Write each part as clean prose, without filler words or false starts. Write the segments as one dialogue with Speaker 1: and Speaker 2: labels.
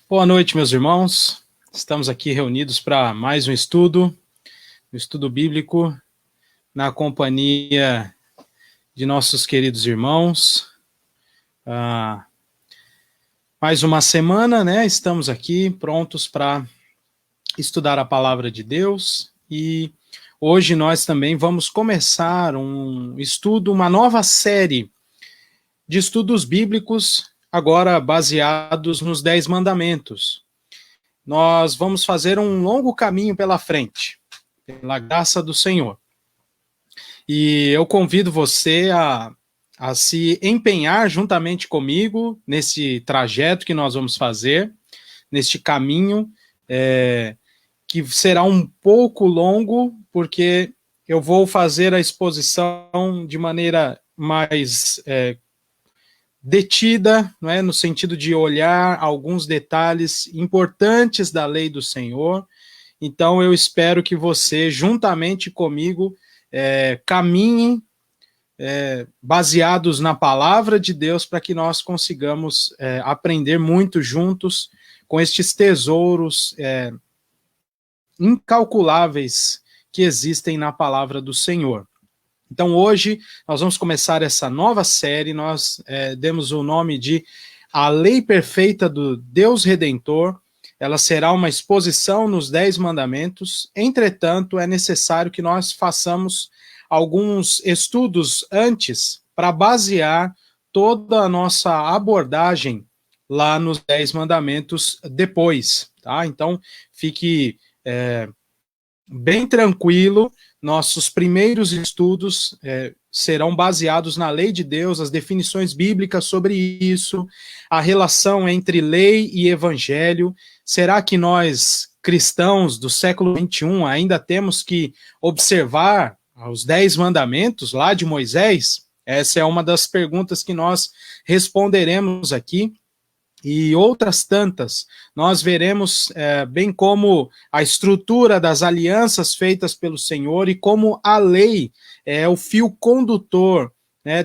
Speaker 1: Boa noite, meus irmãos. Estamos aqui reunidos para mais um estudo bíblico, na companhia de nossos queridos irmãos. Mais uma semana, né? Estamos aqui prontos para estudar a palavra de Deus e hoje nós também vamos começar um estudo, uma nova série de estudos bíblicos, agora baseados nos 10 mandamentos. Nós vamos fazer um longo caminho pela frente, pela graça do Senhor. E eu convido você a se empenhar juntamente comigo nesse trajeto que nós vamos fazer, neste caminho, que será um pouco longo, porque eu vou fazer a exposição de maneira mais detida, não é, no sentido de olhar alguns detalhes importantes da lei do Senhor. Então eu espero que você, juntamente comigo, caminhe baseados na palavra de Deus, para que nós consigamos aprender muito juntos com estes tesouros incalculáveis que existem na palavra do Senhor. Então hoje nós vamos começar essa nova série, nós demos o nome de A Lei Perfeita do Deus Redentor. Ela será uma exposição nos 10 mandamentos, entretanto é necessário que nós façamos alguns estudos antes para basear toda a nossa abordagem lá nos 10 mandamentos depois, tá? Então fique bem tranquilo. Nossos primeiros estudos serão baseados na lei de Deus, as definições bíblicas sobre isso, a relação entre lei e evangelho. Será que nós, cristãos do século XXI, ainda temos que observar os 10 mandamentos lá de Moisés? Essa é uma das perguntas que nós responderemos aqui. E outras tantas, nós veremos bem como a estrutura das alianças feitas pelo Senhor e como a lei é o fio condutor, né,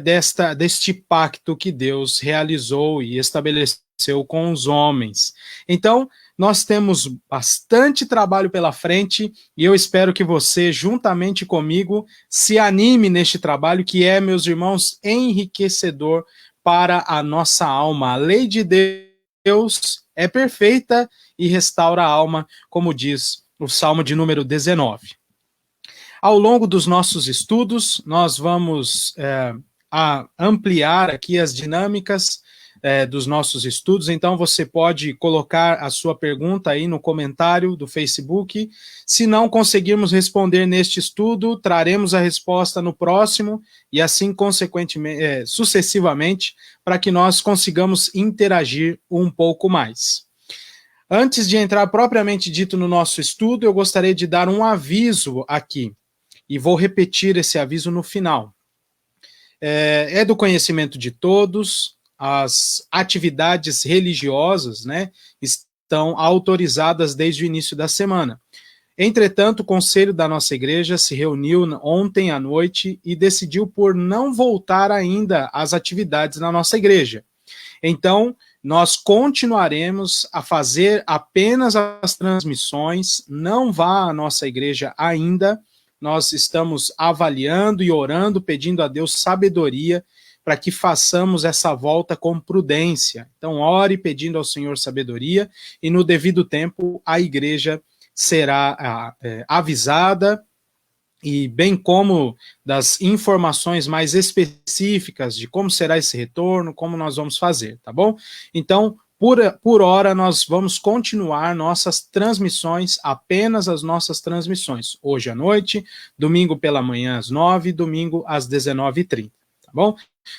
Speaker 1: deste pacto que Deus realizou e estabeleceu com os homens. Então, nós temos bastante trabalho pela frente e eu espero que você, juntamente comigo, se anime neste trabalho que é, meus irmãos, enriquecedor para a nossa alma. A lei de Deus é perfeita e restaura a alma, como diz o Salmo de número 19. Ao longo dos nossos estudos, nós vamos ampliar aqui as dinâmicas dos nossos estudos, então você pode colocar a sua pergunta aí no comentário do Facebook. Se não conseguirmos responder neste estudo, traremos a resposta no próximo e assim consequentemente, sucessivamente, para que nós consigamos interagir um pouco mais. Antes de entrar propriamente dito no nosso estudo, eu gostaria de dar um aviso aqui, e vou repetir esse aviso no final. É do conhecimento de todos, as atividades religiosas, né, estão autorizadas desde o início da semana. Entretanto, o conselho da nossa igreja se reuniu ontem à noite e decidiu por não voltar ainda às atividades na nossa igreja. Então, nós continuaremos a fazer apenas as transmissões, não vá à nossa igreja ainda. Nós estamos avaliando e orando, pedindo a Deus sabedoria para que façamos essa volta com prudência. Então, ore pedindo ao Senhor sabedoria e no devido tempo a igreja será avisada, e bem como das informações mais específicas de como será esse retorno, como nós vamos fazer, tá bom? Então, por hora, nós vamos continuar nossas transmissões, apenas as nossas transmissões, hoje à noite, domingo pela manhã às 9, domingo às 19h30, tá bom?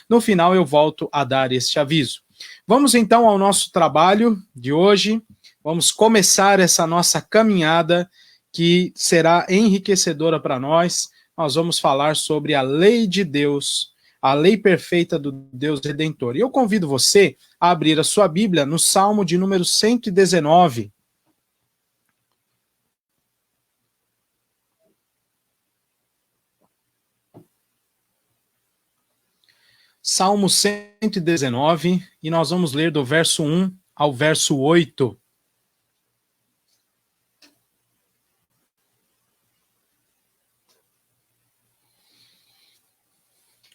Speaker 1: No final eu volto a dar este aviso. Vamos então ao nosso trabalho de hoje, vamos começar essa nossa caminhada que será enriquecedora para nós. Nós vamos falar sobre a lei de Deus, a lei perfeita do Deus Redentor. E eu convido você a abrir a sua Bíblia no Salmo de número 119. Salmo 119, e nós vamos ler do verso 1 ao verso 8.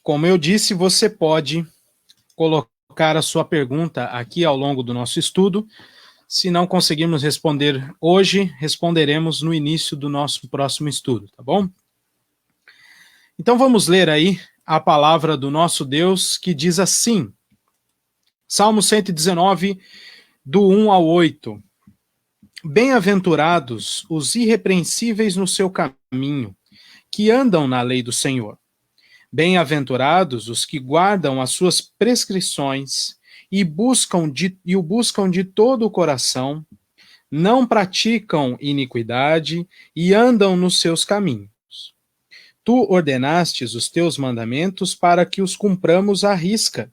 Speaker 1: Como eu disse, você pode colocar a sua pergunta aqui ao longo do nosso estudo. Se não conseguirmos responder hoje, responderemos no início do nosso próximo estudo, tá bom? Então vamos ler aí a palavra do nosso Deus, que diz assim, Salmo 119, do 1 ao 8. Bem-aventurados os irrepreensíveis no seu caminho, que andam na lei do Senhor. Bem-aventurados os que guardam as suas prescrições e o buscam de todo o coração, não praticam iniquidade e andam nos seus caminhos. Tu ordenastes os teus mandamentos para que os cumpramos à risca.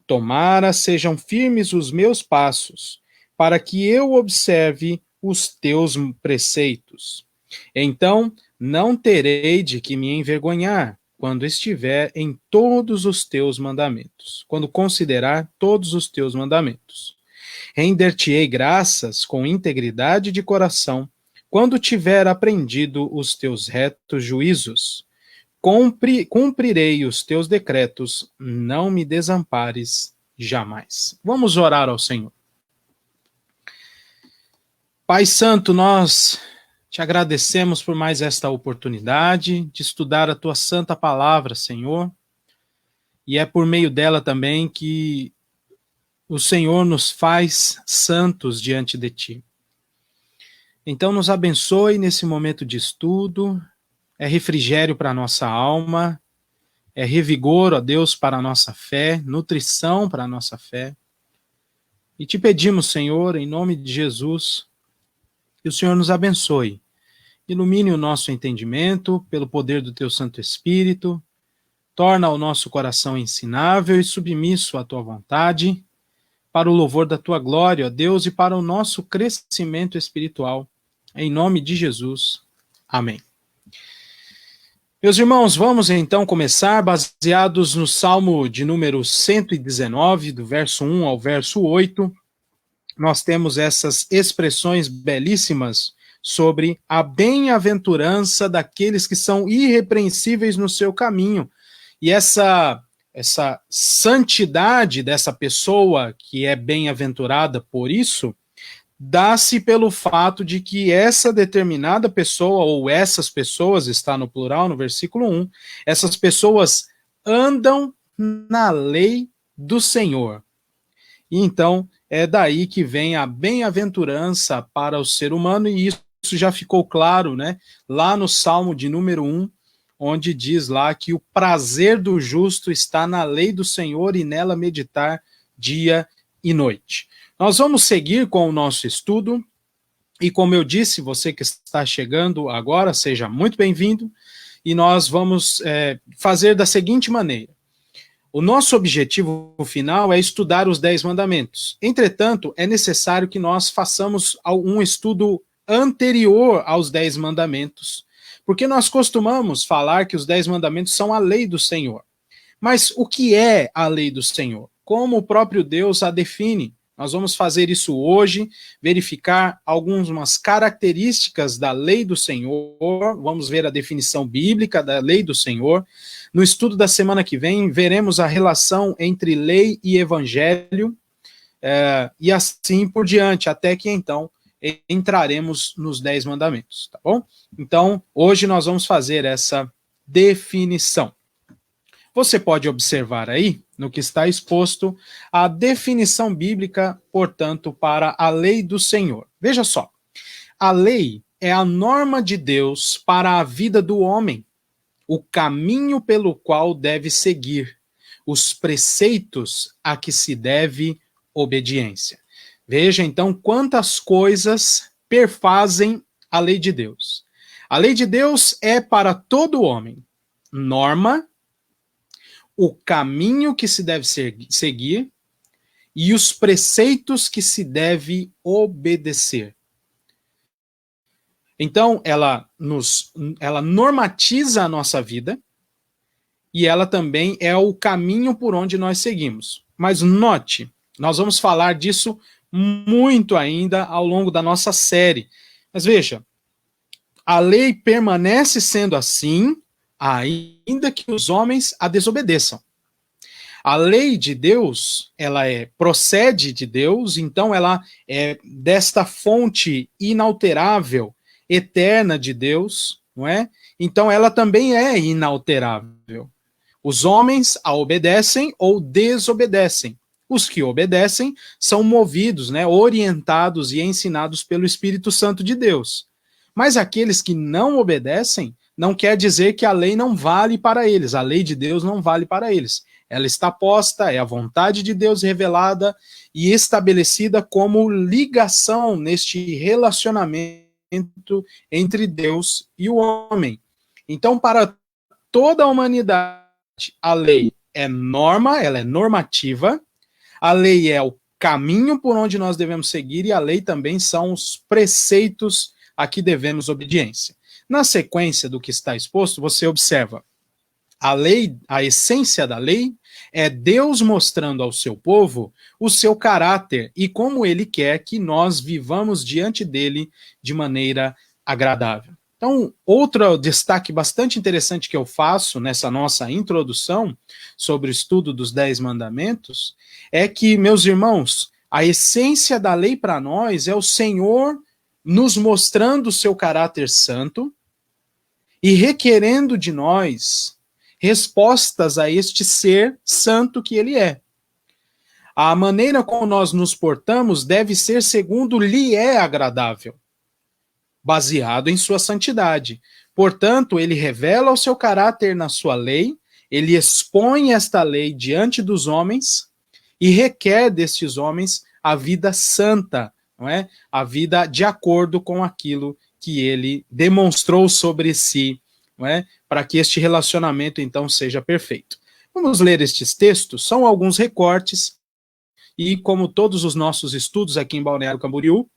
Speaker 1: Tomara sejam firmes os meus passos, para que eu observe os teus preceitos. Então não terei de que me envergonhar, quando estiver em todos os teus mandamentos, quando considerar todos os teus mandamentos. Render-te-ei graças com integridade de coração, quando tiver aprendido os teus retos juízos. Cumprirei os teus decretos, não me desampares jamais. Vamos orar ao Senhor. Pai Santo, nós te agradecemos por mais esta oportunidade de estudar a tua santa palavra, Senhor, e é por meio dela também que o Senhor nos faz santos diante de ti. Então nos abençoe nesse momento de estudo, é refrigério para a nossa alma, é revigor, ó Deus, para a nossa fé, nutrição para a nossa fé. E te pedimos, Senhor, em nome de Jesus, que o Senhor nos abençoe. Ilumine o nosso entendimento pelo poder do teu Santo Espírito, torna o nosso coração ensinável e submisso à tua vontade, para o louvor da tua glória, ó Deus, e para o nosso crescimento espiritual. Em nome de Jesus. Amém. Meus irmãos, vamos então começar baseados no Salmo de número 119, do verso 1 ao verso 8. Nós temos essas expressões belíssimas sobre a bem-aventurança daqueles que são irrepreensíveis no seu caminho. E essa santidade dessa pessoa que é bem-aventurada por isso, dá-se pelo fato de que essa determinada pessoa, ou essas pessoas, está no plural no versículo 1, essas pessoas andam na lei do Senhor. E então, é daí que vem a bem-aventurança para o ser humano, e isso já ficou claro, né? Lá no Salmo de número 1, onde diz lá que o prazer do justo está na lei do Senhor e nela meditar dia e noite. Nós vamos seguir com o nosso estudo, e como eu disse, você que está chegando agora, seja muito bem-vindo, e nós vamos fazer da seguinte maneira. O nosso objetivo final é estudar os 10 mandamentos. Entretanto, é necessário que nós façamos um estudo anterior aos 10 mandamentos, porque nós costumamos falar que os 10 mandamentos são a lei do Senhor. Mas o que é a lei do Senhor? Como o próprio Deus a define? Nós vamos fazer isso hoje, verificar algumas características da lei do Senhor, vamos ver a definição bíblica da lei do Senhor. No estudo da semana que vem, veremos a relação entre lei e evangelho, e assim por diante, até que então entraremos nos 10 mandamentos, tá bom? Então, hoje nós vamos fazer essa definição. Você pode observar aí, no que está exposto, a definição bíblica, portanto, para a lei do Senhor. Veja só, a lei é a norma de Deus para a vida do homem, o caminho pelo qual deve seguir, os preceitos a que se deve obediência. Veja, então, quantas coisas perfazem a lei de Deus. A lei de Deus é para todo homem norma, o caminho que se deve seguir e os preceitos que se deve obedecer. Então, ela normatiza a nossa vida e ela também é o caminho por onde nós seguimos. Mas note, nós vamos falar disso muito ainda ao longo da nossa série. Mas veja, a lei permanece sendo assim ainda que os homens a desobedeçam. A lei de Deus, procede de Deus, então ela é desta fonte inalterável, eterna de Deus, não é? Então ela também é inalterável. Os homens a obedecem ou desobedecem. Os que obedecem são movidos, né, orientados e ensinados pelo Espírito Santo de Deus. Mas aqueles que não obedecem, não quer dizer que a lei não vale para eles, a lei de Deus não vale para eles. Ela está posta, é a vontade de Deus revelada e estabelecida como ligação neste relacionamento entre Deus e o homem. Então, para toda a humanidade, a lei é norma, ela é normativa, a lei é o caminho por onde nós devemos seguir e a lei também são os preceitos a que devemos obediência. Na sequência do que está exposto, você observa a lei, a essência da lei é Deus mostrando ao seu povo o seu caráter e como ele quer que nós vivamos diante dele de maneira agradável. Então, outro destaque bastante interessante que eu faço nessa nossa introdução sobre o estudo dos 10 mandamentos é que, meus irmãos, a essência da lei para nós é o Senhor nos mostrando o seu caráter santo e requerendo de nós respostas a este ser santo que ele é. A maneira como nós nos portamos deve ser segundo lhe é agradável, baseado em sua santidade. Portanto, ele revela o seu caráter na sua lei, ele expõe esta lei diante dos homens e requer destes homens a vida santa, não é? A vida de acordo com aquilo que ele demonstrou sobre si, não é? Para que este relacionamento então seja perfeito. Vamos ler estes textos, são alguns recortes, e como todos os nossos estudos aqui em Balneário Camboriú,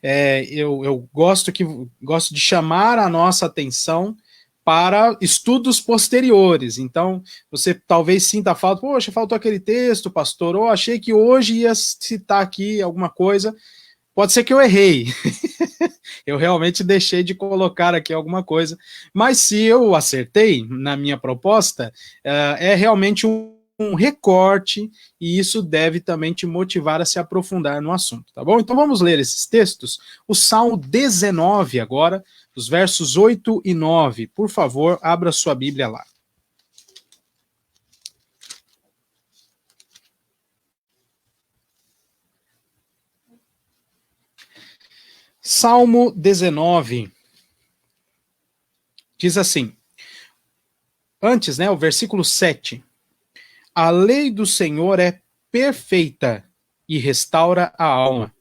Speaker 1: eu gosto de chamar a nossa atenção para estudos posteriores. Então, você talvez sinta falta, poxa, faltou aquele texto, pastor, ou achei que hoje ia citar aqui alguma coisa. Pode ser que eu errei. Eu realmente deixei de colocar aqui alguma coisa. Mas se eu acertei na minha proposta, é realmente um recorte e isso deve também te motivar a se aprofundar no assunto, tá bom? Então vamos ler esses textos. O Salmo 19 agora, os versos 8 e 9. Por favor, abra sua Bíblia lá. Salmo 19 diz assim, antes, né, o versículo 7. A lei do Senhor é perfeita e restaura a alma.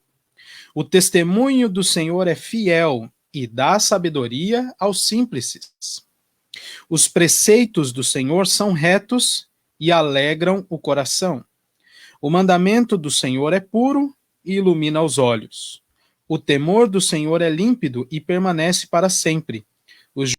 Speaker 1: O testemunho do Senhor é fiel e dá sabedoria aos simples. Os preceitos do Senhor são retos e alegram o coração. O mandamento do Senhor é puro e ilumina os olhos. O temor do Senhor é límpido e permanece para sempre. Os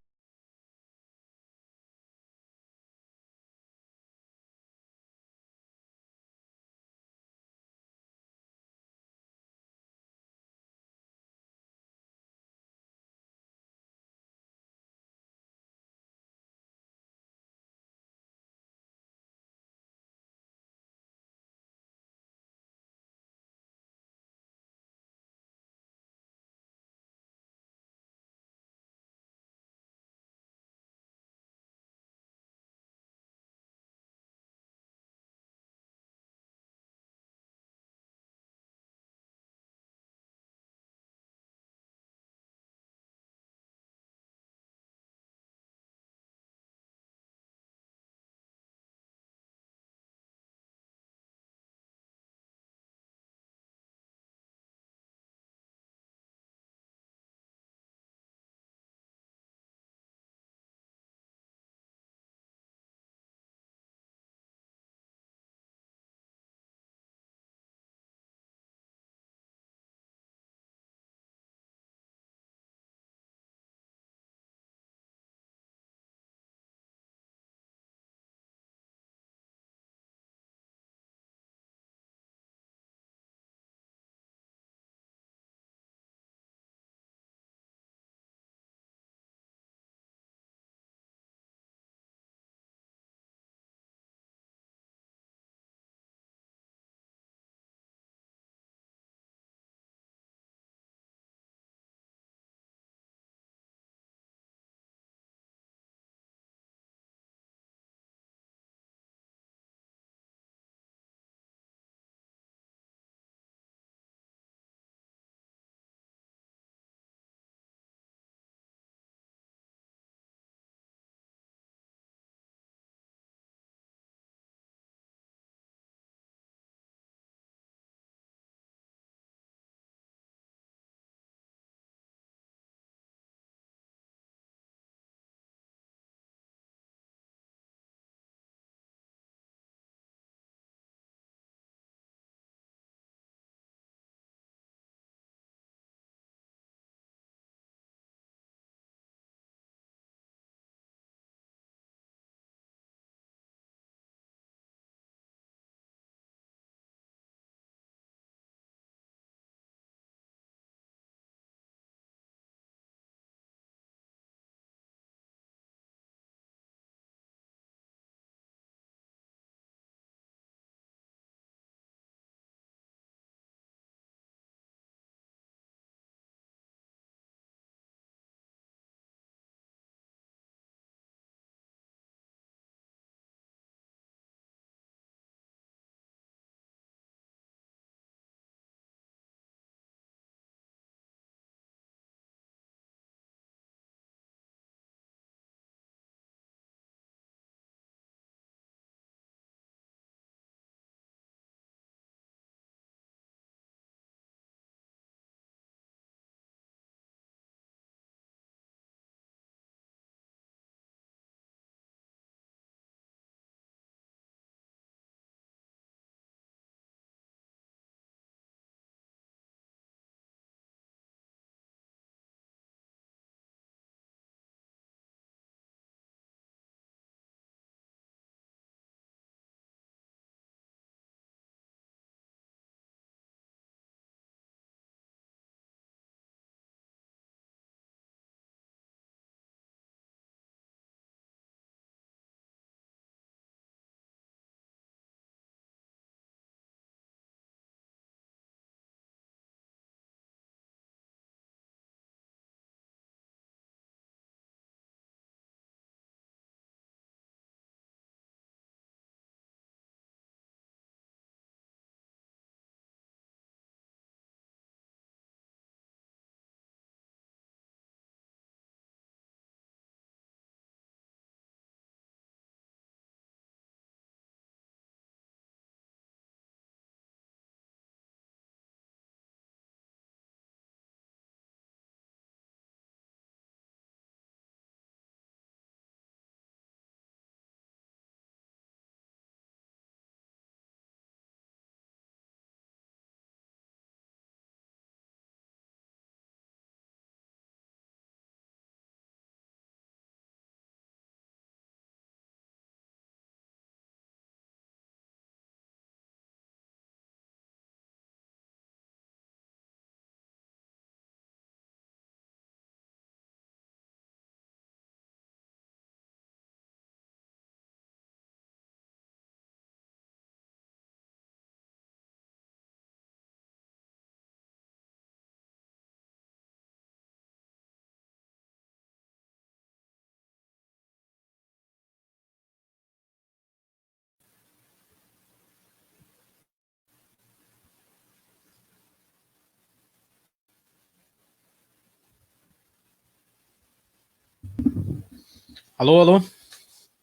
Speaker 1: Alô, alô?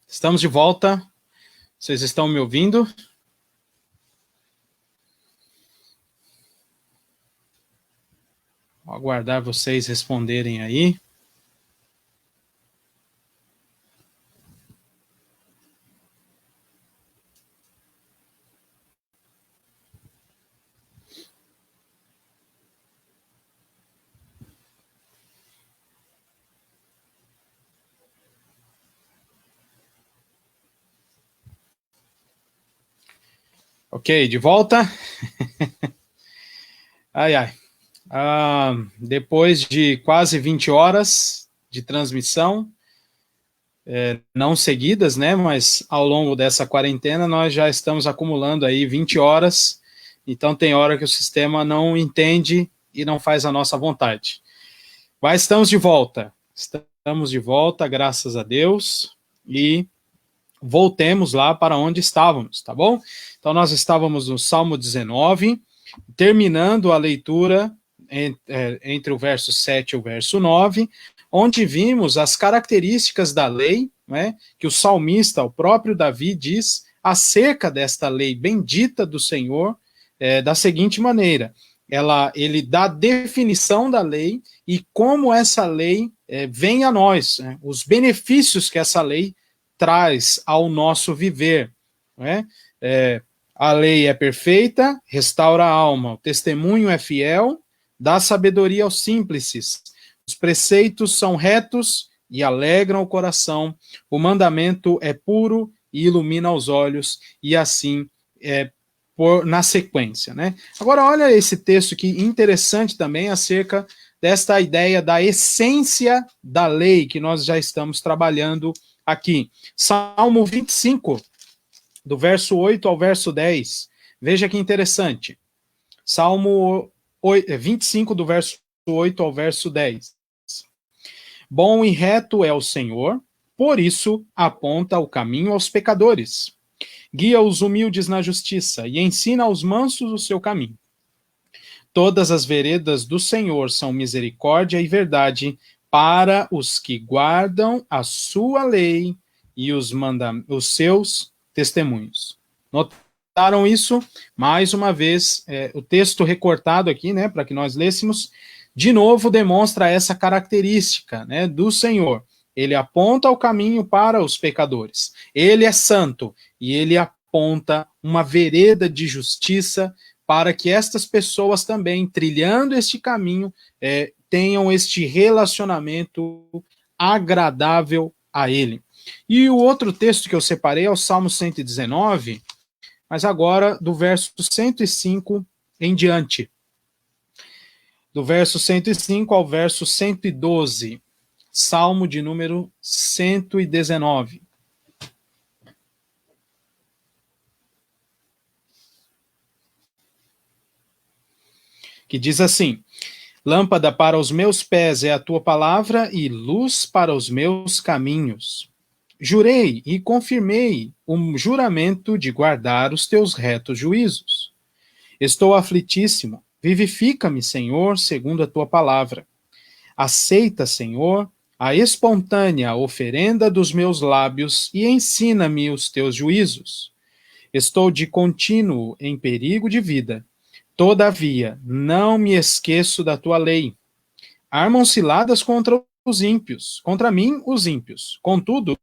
Speaker 1: Estamos de volta. Vocês estão me ouvindo? Vou aguardar vocês responderem aí. Ok, de volta. Ai, ai. Depois de quase 20 horas de transmissão, não seguidas, né, mas ao longo dessa quarentena nós já estamos acumulando aí 20 horas, então tem hora que o sistema não entende e não faz a nossa vontade. Mas estamos de volta, graças a Deus, e voltemos lá para onde estávamos, tá bom? Então nós estávamos no Salmo 19, terminando a leitura entre o verso 7 e o verso 9, onde vimos as características da lei, né, que o salmista, o próprio Davi, diz acerca desta lei bendita do Senhor, da seguinte maneira: ele dá definição da lei e como essa lei vem a nós, né, os benefícios que essa lei traz ao nosso viver. Né? A lei é perfeita, restaura a alma, o testemunho é fiel, dá sabedoria aos simples, os preceitos são retos e alegram o coração, o mandamento é puro e ilumina os olhos, e assim na sequência. Né? Agora, olha esse texto que interessante também acerca desta ideia da essência da lei que nós já estamos trabalhando aqui. Salmo 25, do verso 8 ao verso 10. Veja que interessante. Salmo 25, do verso 8 ao verso 10. Bom e reto é o Senhor, por isso aponta o caminho aos pecadores. Guia os humildes na justiça e ensina aos mansos o seu caminho. Todas as veredas do Senhor são misericórdia e verdade para os que guardam a sua lei e os seus testemunhos. Notaram isso? Mais uma vez, o texto recortado aqui, né, para que nós lêssemos, de novo demonstra essa característica, né, do Senhor. Ele aponta o caminho para os pecadores. Ele é santo e ele aponta uma vereda de justiça para que estas pessoas também, trilhando este caminho, tenham este relacionamento agradável a ele. E o outro texto que eu separei é o Salmo 119, mas agora do verso 105 em diante. Do verso 105 ao verso 112. Salmo de número 119. Que diz assim: lâmpada para os meus pés é a tua palavra e luz para os meus caminhos. Jurei e confirmei o juramento de guardar os teus retos juízos. Estou aflitíssimo. Vivifica-me, Senhor, segundo a tua palavra. Aceita, Senhor, a espontânea oferenda dos meus lábios e ensina-me os teus juízos. Estou de contínuo em perigo de vida. Todavia, não me esqueço da tua lei. Armam ciladas contra mim os ímpios. Contudo,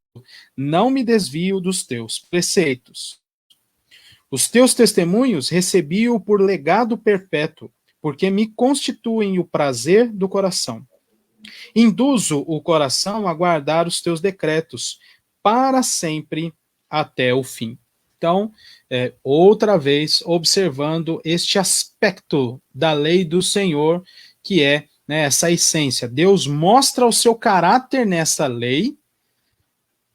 Speaker 1: não me desvio dos teus preceitos. Os teus testemunhos recebi-o por legado perpétuo, porque me constituem o prazer do coração. Induzo o coração a guardar os teus decretos, para sempre até o fim. Então, outra vez, observando este aspecto da lei do Senhor, que é, né, essa essência. Deus mostra o seu caráter nessa lei,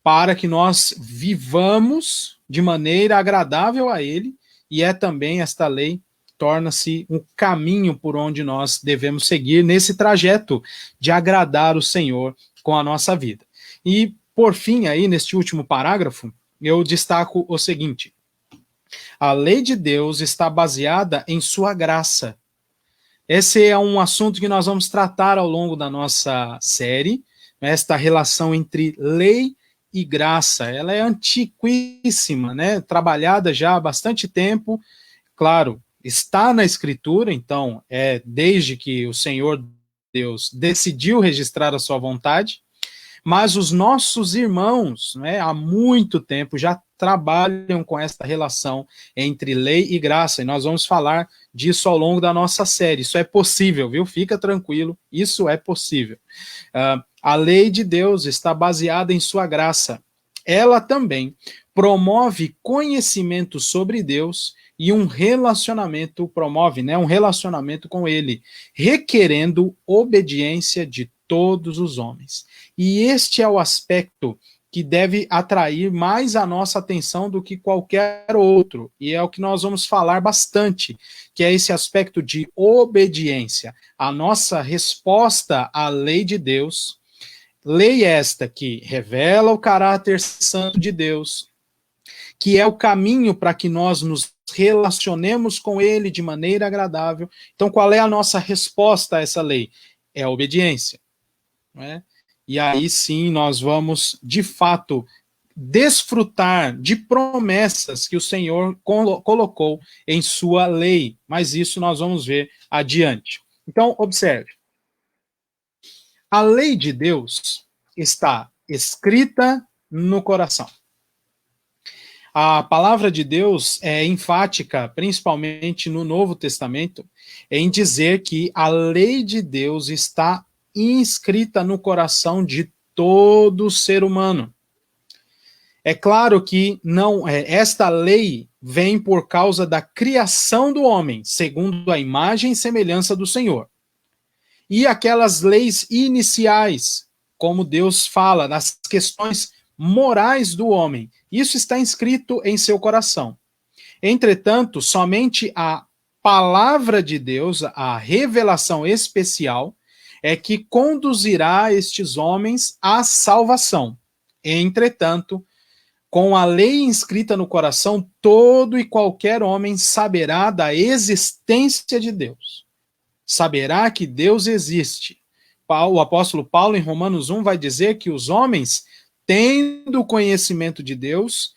Speaker 1: para que nós vivamos de maneira agradável a Ele, e também esta lei torna-se um caminho por onde nós devemos seguir nesse trajeto de agradar o Senhor com a nossa vida. E, por fim, aí, neste último parágrafo, eu destaco o seguinte: a lei de Deus está baseada em sua graça. Esse é um assunto que nós vamos tratar ao longo da nossa série, esta relação entre lei e graça. Ela é antiquíssima, né? Trabalhada já há bastante tempo. Claro, está na Escritura, então é desde que o Senhor Deus decidiu registrar a sua vontade, mas os nossos irmãos, né, há muito tempo já trabalham com esta relação entre lei e graça, e nós vamos falar disso ao longo da nossa série. Isso é possível, viu? Fica tranquilo, isso é possível. A lei de Deus está baseada em sua graça. Ela também promove conhecimento sobre Deus e um relacionamento, promove, né, um relacionamento com ele, requerendo obediência de todos os homens. E este é o aspecto que deve atrair mais a nossa atenção do que qualquer outro, e é o que nós vamos falar bastante, que é esse aspecto de obediência. A nossa resposta à lei de Deus, lei esta que revela o caráter santo de Deus, que é o caminho para que nós nos relacionemos com ele de maneira agradável. Então, qual é a nossa resposta a essa lei? É a obediência. Não é? E aí sim nós vamos, de fato, desfrutar de promessas que o Senhor colocou em sua lei. Mas isso nós vamos ver adiante. Então, observe. A lei de Deus está escrita no coração. A palavra de Deus é enfática, principalmente no Novo Testamento, em dizer que a lei de Deus está inscrita no coração de todo ser humano. É claro que não, esta lei vem por causa da criação do homem, segundo a imagem e semelhança do Senhor. E aquelas leis iniciais, como Deus fala nas questões morais do homem, isso está inscrito em seu coração. Entretanto, somente a palavra de Deus, a revelação especial, é que conduzirá estes homens à salvação. Entretanto, com a lei inscrita no coração, todo e qualquer homem saberá da existência de Deus. Saberá que Deus existe. O apóstolo Paulo, em Romanos 1, vai dizer que os homens, tendo conhecimento de Deus,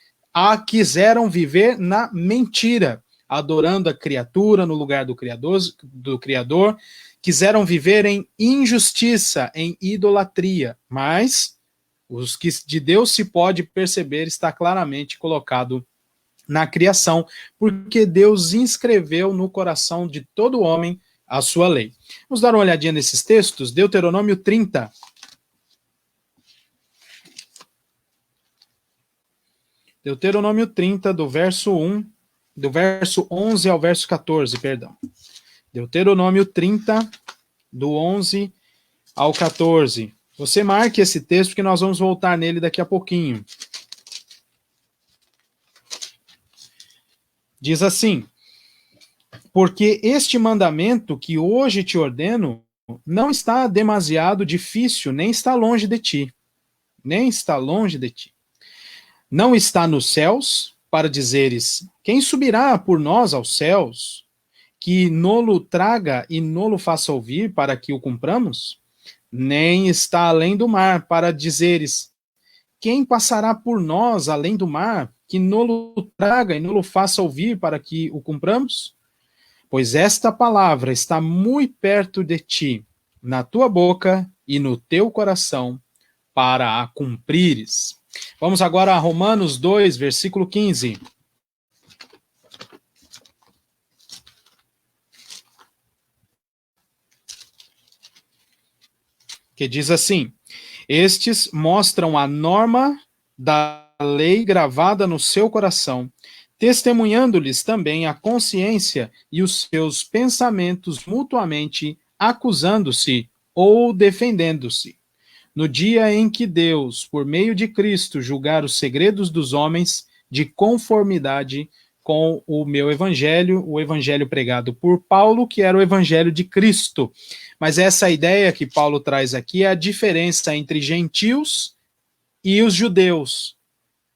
Speaker 1: quiseram viver na mentira, adorando a criatura no lugar do Criador, quiseram viver em injustiça, em idolatria, mas os que de Deus se pode perceber está claramente colocado na criação, porque Deus inscreveu no coração de todo homem a sua lei. Vamos dar uma olhadinha nesses textos. Deuteronômio 30. Deuteronômio 30, do verso 11 ao verso 14, perdão. Deuteronômio 30, do 11 ao 14. Você marque esse texto que nós vamos voltar nele daqui a pouquinho. Diz assim: porque este mandamento que hoje te ordeno não está demasiado difícil, nem está longe de ti. Nem está longe de ti. Não está nos céus, para dizeres, quem subirá por nós aos céus, que nolo traga e nolo faça ouvir, para que o cumpramos? Nem está além do mar, para dizeres, quem passará por nós além do mar, que nolo traga e nolo faça ouvir, para que o cumpramos? Pois esta palavra está muito perto de ti, na tua boca e no teu coração, para a cumprires. Vamos agora a Romanos 2, versículo 15. Que diz assim: estes mostram a norma da lei gravada no seu coração, testemunhando-lhes também a consciência e os seus pensamentos mutuamente, acusando-se ou defendendo-se. No dia em que Deus, por meio de Cristo, julgar os segredos dos homens de conformidade com o meu evangelho, o evangelho pregado por Paulo, que era o evangelho de Cristo. Mas essa ideia que Paulo traz aqui é a diferença entre gentios e os judeus.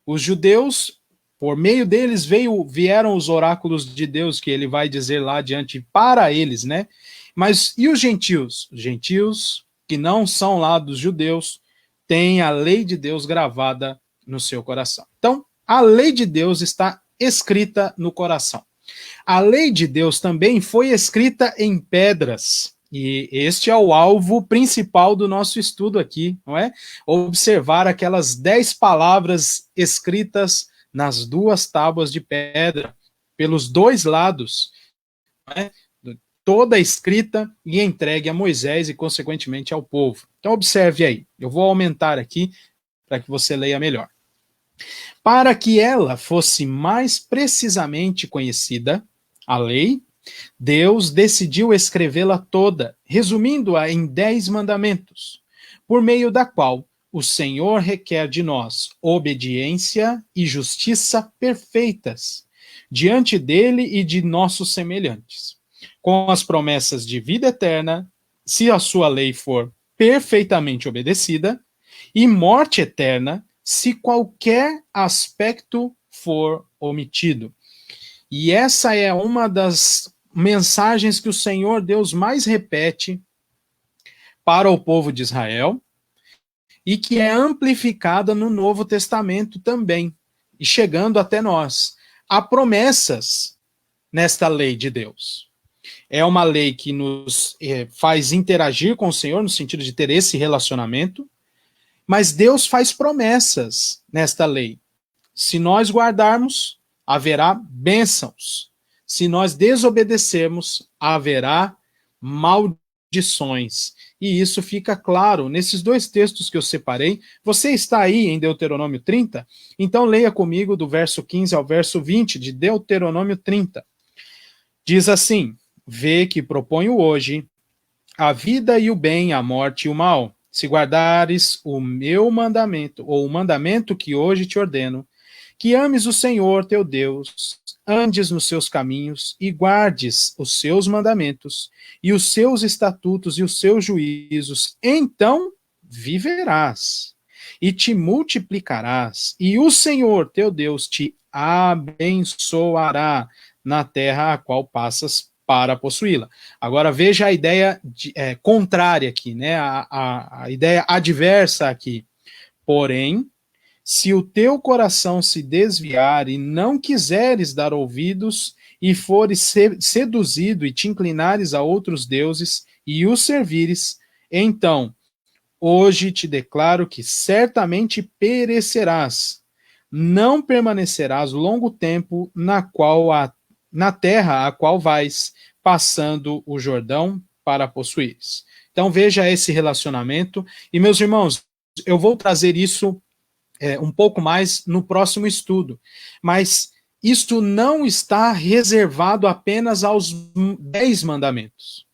Speaker 1: Os judeus, por meio deles vieram os oráculos de Deus, que ele vai dizer lá adiante para eles, né? Mas e os gentios? Os gentios que não são lá dos judeus, tem a lei de Deus gravada no seu coração. Então, a lei de Deus está escrita no coração. A lei de Deus também foi escrita em pedras. E este é o alvo principal do nosso estudo aqui, não é? Observar aquelas 10 palavras escritas nas duas tábuas de pedra, pelos dois lados, não é? Toda escrita e entregue a Moisés e, consequentemente, ao povo. Então, observe aí. Eu vou aumentar aqui para que você leia melhor. Para que ela fosse mais precisamente conhecida, a lei, Deus decidiu escrevê-la toda, resumindo-a em 10 mandamentos, por meio da qual o Senhor requer de nós obediência e justiça perfeitas, diante dele e de nossos semelhantes, com as promessas de vida eterna, se a sua lei for perfeitamente obedecida, e morte eterna, se qualquer aspecto for omitido. E essa é uma das mensagens que o Senhor Deus mais repete para o povo de Israel e que é amplificada no Novo Testamento também, e chegando até nós. Há promessas nesta lei de Deus. É uma lei que nos faz interagir com o Senhor, no sentido de ter esse relacionamento, mas Deus faz promessas nesta lei. Se nós guardarmos, haverá bênçãos. Se nós desobedecermos, haverá maldições. E isso fica claro nesses dois textos que eu separei. Você está aí em Deuteronômio 30? Então leia comigo do verso 15 ao verso 20 de Deuteronômio 30. Diz assim: vê que proponho hoje a vida e o bem, a morte e o mal. Se guardares o meu mandamento, ou o mandamento que hoje te ordeno, que ames o Senhor teu Deus, andes nos seus caminhos e guardes os seus mandamentos e os seus estatutos e os seus juízos, então viverás e te multiplicarás, e o Senhor teu Deus te abençoará na terra a qual passas para possuí-la. Agora veja a ideia contrária aqui, né? A ideia adversa aqui. Porém, se o teu coração se desviar e não quiseres dar ouvidos, e fores seduzido e te inclinares a outros deuses e os servires, então, hoje te declaro que certamente perecerás, não permanecerás longo tempo na terra a qual vais, passando o Jordão para possuires. Então veja esse relacionamento, e meus irmãos, eu vou trazer isso um pouco mais no próximo estudo. Mas isto não está reservado apenas aos 10 mandamentos.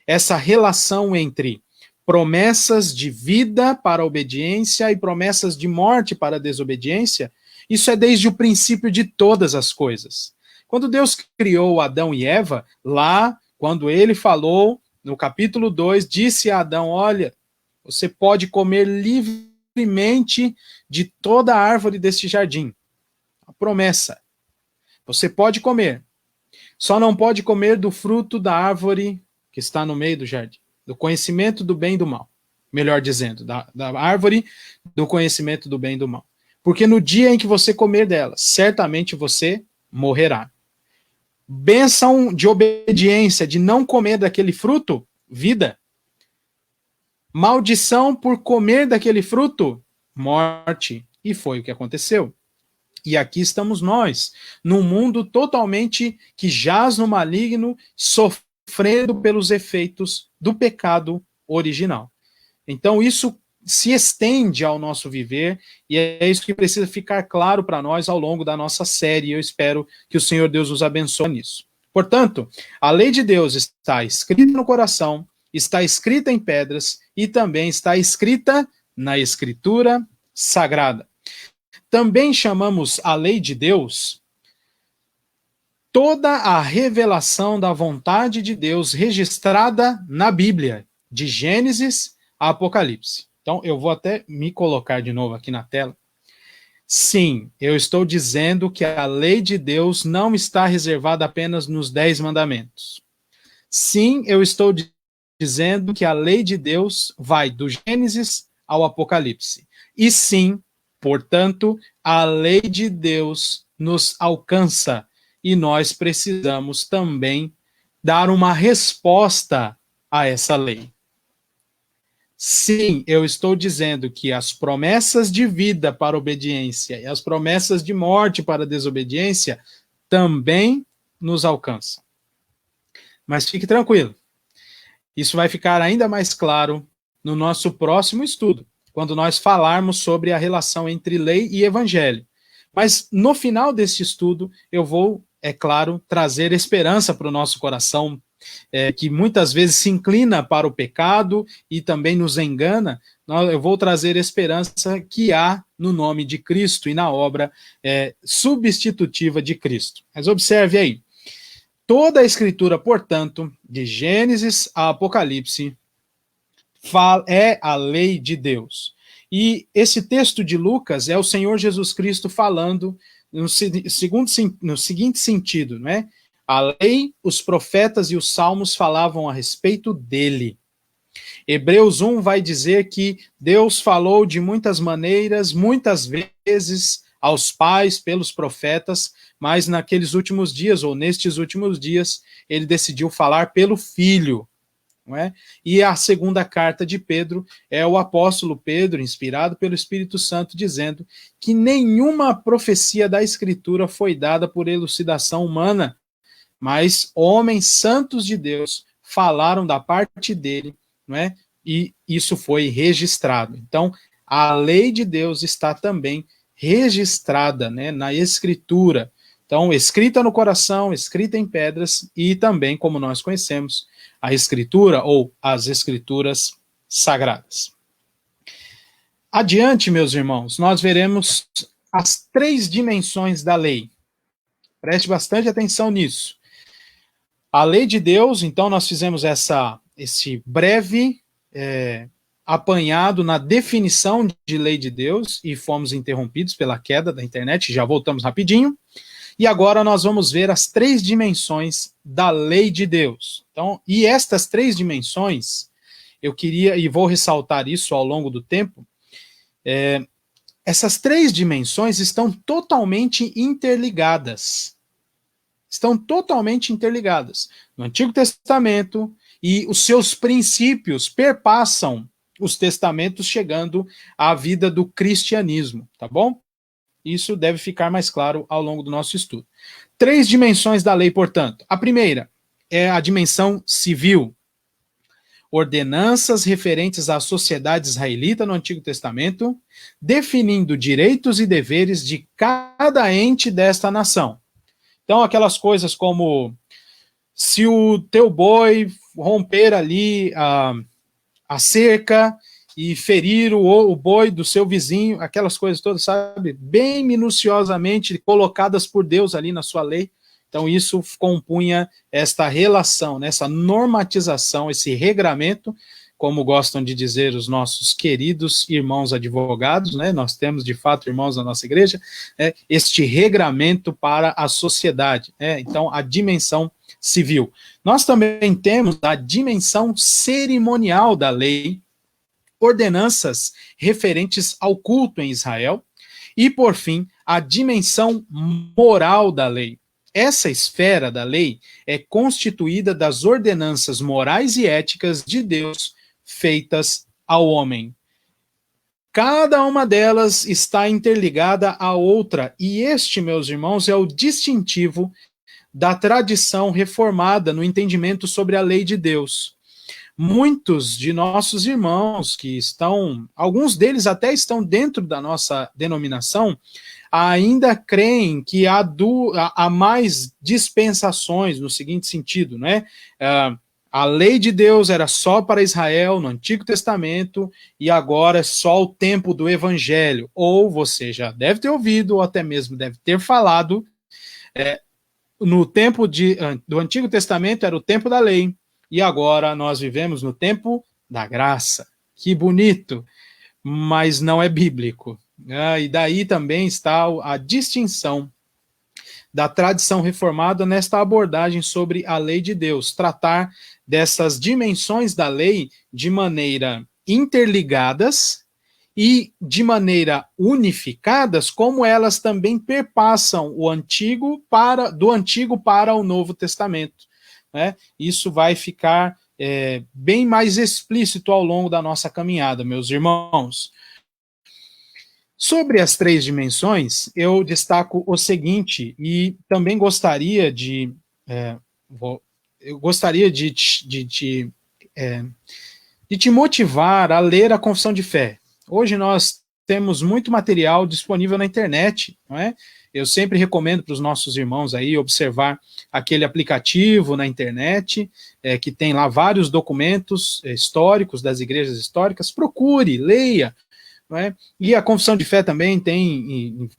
Speaker 1: Essa relação entre promessas de vida para a obediência e promessas de morte para a desobediência, isso é desde o princípio de todas as coisas. Quando Deus criou Adão e Eva, lá, quando ele falou, no capítulo 2, disse a Adão: olha, você pode comer livremente de toda a árvore deste jardim. A promessa. Você pode comer. Só não pode comer do fruto da árvore que está no meio do jardim. Do conhecimento do bem e do mal. Melhor dizendo, da árvore do conhecimento do bem e do mal. Porque no dia em que você comer dela, certamente você morrerá. Bênção de obediência, de não comer daquele fruto, vida. Maldição por comer daquele fruto, morte. E foi o que aconteceu. E aqui estamos nós, num mundo totalmente que jaz no maligno, sofrendo pelos efeitos do pecado original. Então isso se estende ao nosso viver, e é isso que precisa ficar claro para nós ao longo da nossa série, e eu espero que o Senhor Deus nos abençoe nisso. Portanto, a lei de Deus está escrita no coração, está escrita em pedras, e também está escrita na Escritura Sagrada. Também chamamos a lei de Deus toda a revelação da vontade de Deus registrada na Bíblia, de Gênesis a Apocalipse. Então, eu vou até me colocar de novo aqui na tela. Sim, eu estou dizendo que a lei de Deus não está reservada apenas nos 10 mandamentos. Sim, eu estou dizendo que a lei de Deus vai do Gênesis ao Apocalipse. E sim, portanto, a lei de Deus nos alcança e nós precisamos também dar uma resposta a essa lei. Sim, eu estou dizendo que as promessas de vida para obediência e as promessas de morte para desobediência também nos alcançam. Mas fique tranquilo, isso vai ficar ainda mais claro no nosso próximo estudo, quando nós falarmos sobre a relação entre lei e evangelho. Mas no final deste estudo, eu vou, é claro, trazer esperança para o nosso coração, que muitas vezes se inclina para o pecado e também nos engana. Eu vou trazer esperança que há no nome de Cristo e na obra substitutiva de Cristo. Mas observe aí, toda a Escritura, portanto, de Gênesis a Apocalipse, é a lei de Deus. E esse texto de Lucas é o Senhor Jesus Cristo falando no seguinte sentido, né? A lei, os profetas e os salmos falavam a respeito dele. Hebreus 1 vai dizer que Deus falou de muitas maneiras, muitas vezes, aos pais, pelos profetas, mas naqueles últimos dias, ou nestes últimos dias, ele decidiu falar pelo Filho. Não é? E a segunda carta de Pedro é o apóstolo Pedro, inspirado pelo Espírito Santo, dizendo que nenhuma profecia da Escritura foi dada por elucidação humana, mas homens santos de Deus falaram da parte dele, não é? E isso foi registrado. Então, a lei de Deus está também registrada, né, na Escritura. Então, escrita no coração, escrita em pedras e também, como nós conhecemos, a Escritura ou as Escrituras Sagradas. Adiante, meus irmãos, nós veremos as 3 dimensões da lei. Preste bastante atenção nisso. A lei de Deus, então nós fizemos esse breve apanhado na definição de lei de Deus e fomos interrompidos pela queda da internet, já voltamos rapidinho. E agora nós vamos ver as 3 dimensões da lei de Deus. Então, e estas 3 dimensões, eu queria, e vou ressaltar isso ao longo do tempo, essas 3 dimensões estão totalmente interligadas. Estão totalmente interligadas. No Antigo Testamento, e os seus princípios perpassam os testamentos, chegando à vida do cristianismo, tá bom? Isso deve ficar mais claro ao longo do nosso estudo. 3 dimensões da lei, portanto. A primeira é a dimensão civil. Ordenanças referentes à sociedade israelita no Antigo Testamento, definindo direitos e deveres de cada ente desta nação. Então, aquelas coisas como se o teu boi romper ali a cerca e ferir o boi do seu vizinho, aquelas coisas todas, sabe, bem minuciosamente colocadas por Deus ali na sua lei. Então, isso compunha esta relação, né, essa normatização, esse regramento, como gostam de dizer os nossos queridos irmãos advogados, né, nós temos de fato irmãos na nossa igreja, este regramento para a sociedade, né, então a dimensão civil. Nós também temos a dimensão cerimonial da lei, ordenanças referentes ao culto em Israel, e por fim, a dimensão moral da lei. Essa esfera da lei é constituída das ordenanças morais e éticas de Deus feitas ao homem. Cada uma delas está interligada à outra, e este, meus irmãos, é o distintivo da tradição reformada no entendimento sobre a lei de Deus. Muitos de nossos irmãos que estão, alguns deles até estão dentro da nossa denominação, ainda creem que há mais dispensações, no seguinte sentido, né? A lei de Deus era só para Israel no Antigo Testamento e agora é só o tempo do Evangelho. Ou você já deve ter ouvido, ou até mesmo deve ter falado, no tempo do Antigo Testamento era o tempo da lei e agora nós vivemos no tempo da graça. Que bonito, mas não é bíblico. E daí também está a distinção da tradição reformada nesta abordagem sobre a lei de Deus, tratar dessas dimensões da lei de maneira interligadas e de maneira unificadas, como elas também perpassam do Antigo para o Novo Testamento, né? Isso vai ficar bem mais explícito ao longo da nossa caminhada, meus irmãos. Sobre as três dimensões, eu destaco o seguinte, e também gostaria de te motivar a ler a Confissão de Fé. Hoje nós temos muito material disponível na internet, não é? Eu sempre recomendo para os nossos irmãos aí observar aquele aplicativo na internet, que tem lá vários documentos históricos das igrejas históricas. Procure, leia, não é? E a Confissão de Fé também tem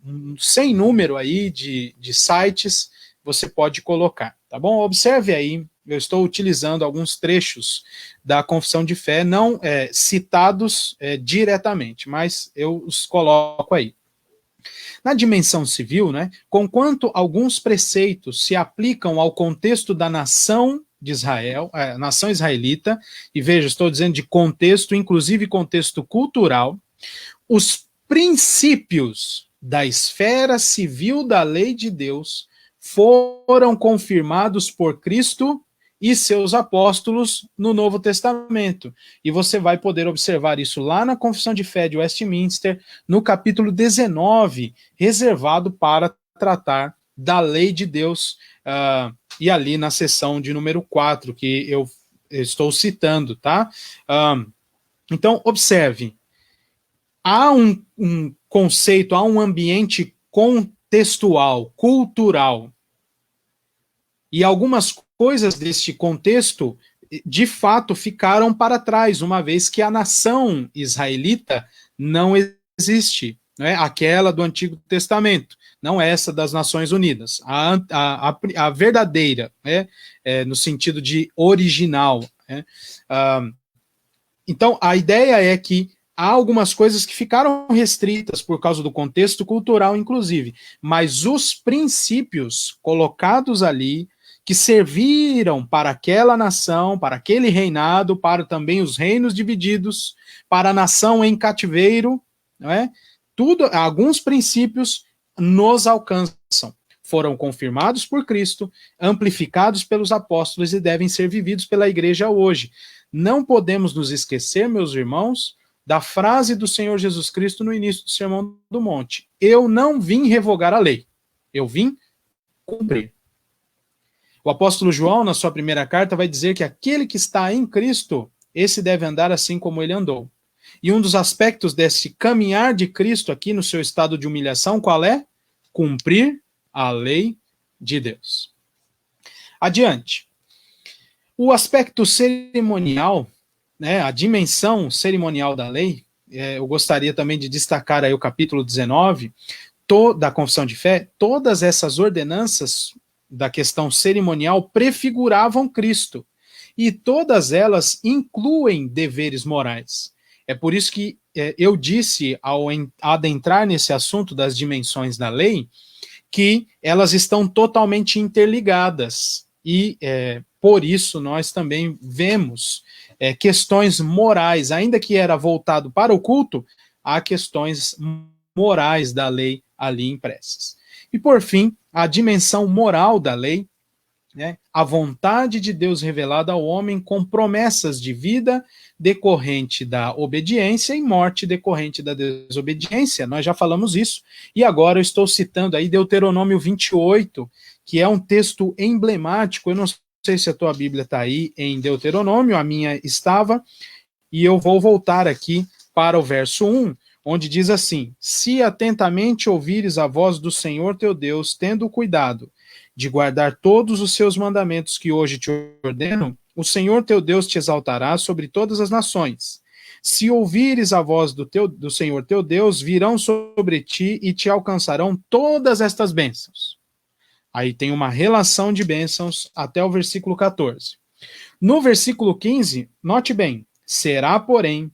Speaker 1: um sem número aí de sites, você pode colocar, tá bom? Observe aí, eu estou utilizando alguns trechos da Confissão de Fé, não citados diretamente, mas eu os coloco aí. Na dimensão civil, né, conquanto alguns preceitos se aplicam ao contexto da nação de Israel, nação israelita, e veja, estou dizendo de contexto, inclusive contexto cultural, os princípios da esfera civil da lei de Deus foram confirmados por Cristo e seus apóstolos no Novo Testamento. E você vai poder observar isso lá na Confissão de Fé de Westminster, no capítulo 19, reservado para tratar da lei de Deus, e ali na seção de número 4, que eu estou citando, tá? Então, observe, há um conceito, há um ambiente contextual, cultural, e algumas coisas deste contexto, de fato, ficaram para trás, uma vez que a nação israelita não existe, né? Aquela do Antigo Testamento, não essa das Nações Unidas, a verdadeira, né? No sentido de original, né? Então, a ideia é que há algumas coisas que ficaram restritas por causa do contexto cultural, inclusive, mas os princípios colocados ali, que serviram para aquela nação, para aquele reinado, para também os reinos divididos, para a nação em cativeiro, não é? Alguns princípios nos alcançam. Foram confirmados por Cristo, amplificados pelos apóstolos e devem ser vividos pela igreja hoje. Não podemos nos esquecer, meus irmãos, da frase do Senhor Jesus Cristo no início do Sermão do Monte: eu não vim revogar a lei, eu vim cumprir. O apóstolo João, na sua primeira carta, vai dizer que aquele que está em Cristo, esse deve andar assim como ele andou. E um dos aspectos desse caminhar de Cristo aqui no seu estado de humilhação, qual é? Cumprir a lei de Deus. Adiante. O aspecto cerimonial, né, a dimensão cerimonial da lei, eu gostaria também de destacar aí o capítulo 19 da Confissão de Fé. Todas essas ordenanças da questão cerimonial prefiguravam Cristo, e todas elas incluem deveres morais. É por isso que eu disse, ao adentrar nesse assunto das dimensões da lei, que elas estão totalmente interligadas, e por isso nós também vemos questões morais, ainda que era voltado para o culto, há questões morais da lei ali impressas. E por fim, a dimensão moral da lei, né, a vontade de Deus revelada ao homem com promessas de vida decorrente da obediência e morte decorrente da desobediência. Nós já falamos isso, e agora eu estou citando aí Deuteronômio 28, que é um texto emblemático. Eu não sei se a tua Bíblia está aí em Deuteronômio, a minha estava, e eu vou voltar aqui para o verso 1, onde diz assim: se atentamente ouvires a voz do Senhor teu Deus, tendo cuidado de guardar todos os seus mandamentos que hoje te ordeno, o Senhor teu Deus te exaltará sobre todas as nações. Se ouvires a voz do Senhor teu Deus, virão sobre ti e te alcançarão todas estas bênçãos. Aí tem uma relação de bênçãos até o versículo 14. No versículo 15, note bem: será, porém,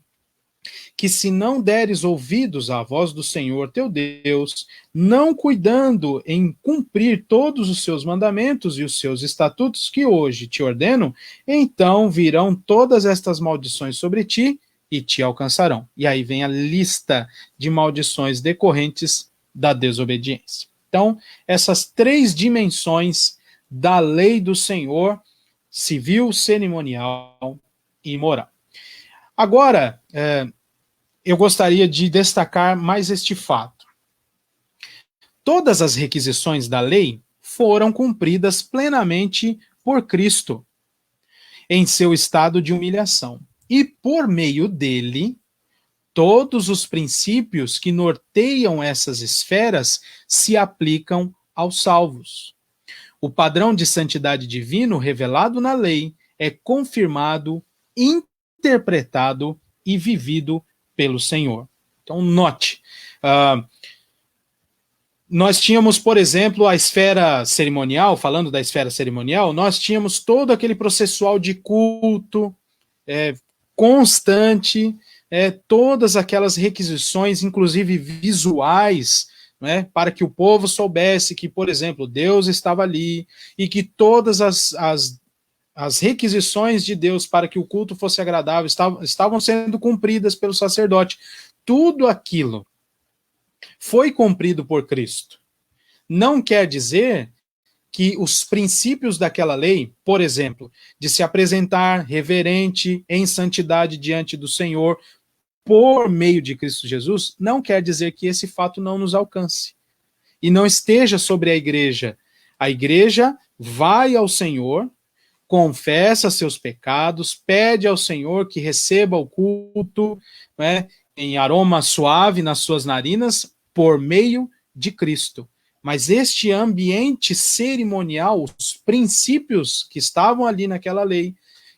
Speaker 1: que se não deres ouvidos à voz do Senhor teu Deus, não cuidando em cumprir todos os seus mandamentos e os seus estatutos que hoje te ordeno, então virão todas estas maldições sobre ti e te alcançarão. E aí vem a lista de maldições decorrentes da desobediência. Então, essas 3 dimensões da lei do Senhor, civil, cerimonial e moral. Agora, eu gostaria de destacar mais este fato. Todas as requisições da lei foram cumpridas plenamente por Cristo, em seu estado de humilhação. E por meio dele, todos os princípios que norteiam essas esferas se aplicam aos salvos. O padrão de santidade divino revelado na lei é confirmado, interpretado e vivido pelo Senhor. Então, note, nós tínhamos, por exemplo, a esfera cerimonial, falando da esfera cerimonial, nós tínhamos todo aquele processual de culto constante, todas aquelas requisições, inclusive visuais, né, para que o povo soubesse que, por exemplo, Deus estava ali, e que todas as requisições de Deus para que o culto fosse agradável estavam sendo cumpridas pelo sacerdote. Tudo aquilo foi cumprido por Cristo. Não quer dizer que os princípios daquela lei, por exemplo, de se apresentar reverente em santidade diante do Senhor por meio de Cristo Jesus, não quer dizer que esse fato não nos alcance e não esteja sobre a igreja. A igreja vai ao Senhor, confessa seus pecados, pede ao Senhor que receba o culto, né, em aroma suave nas suas narinas, por meio de Cristo. Mas este ambiente cerimonial, os princípios que estavam ali naquela lei,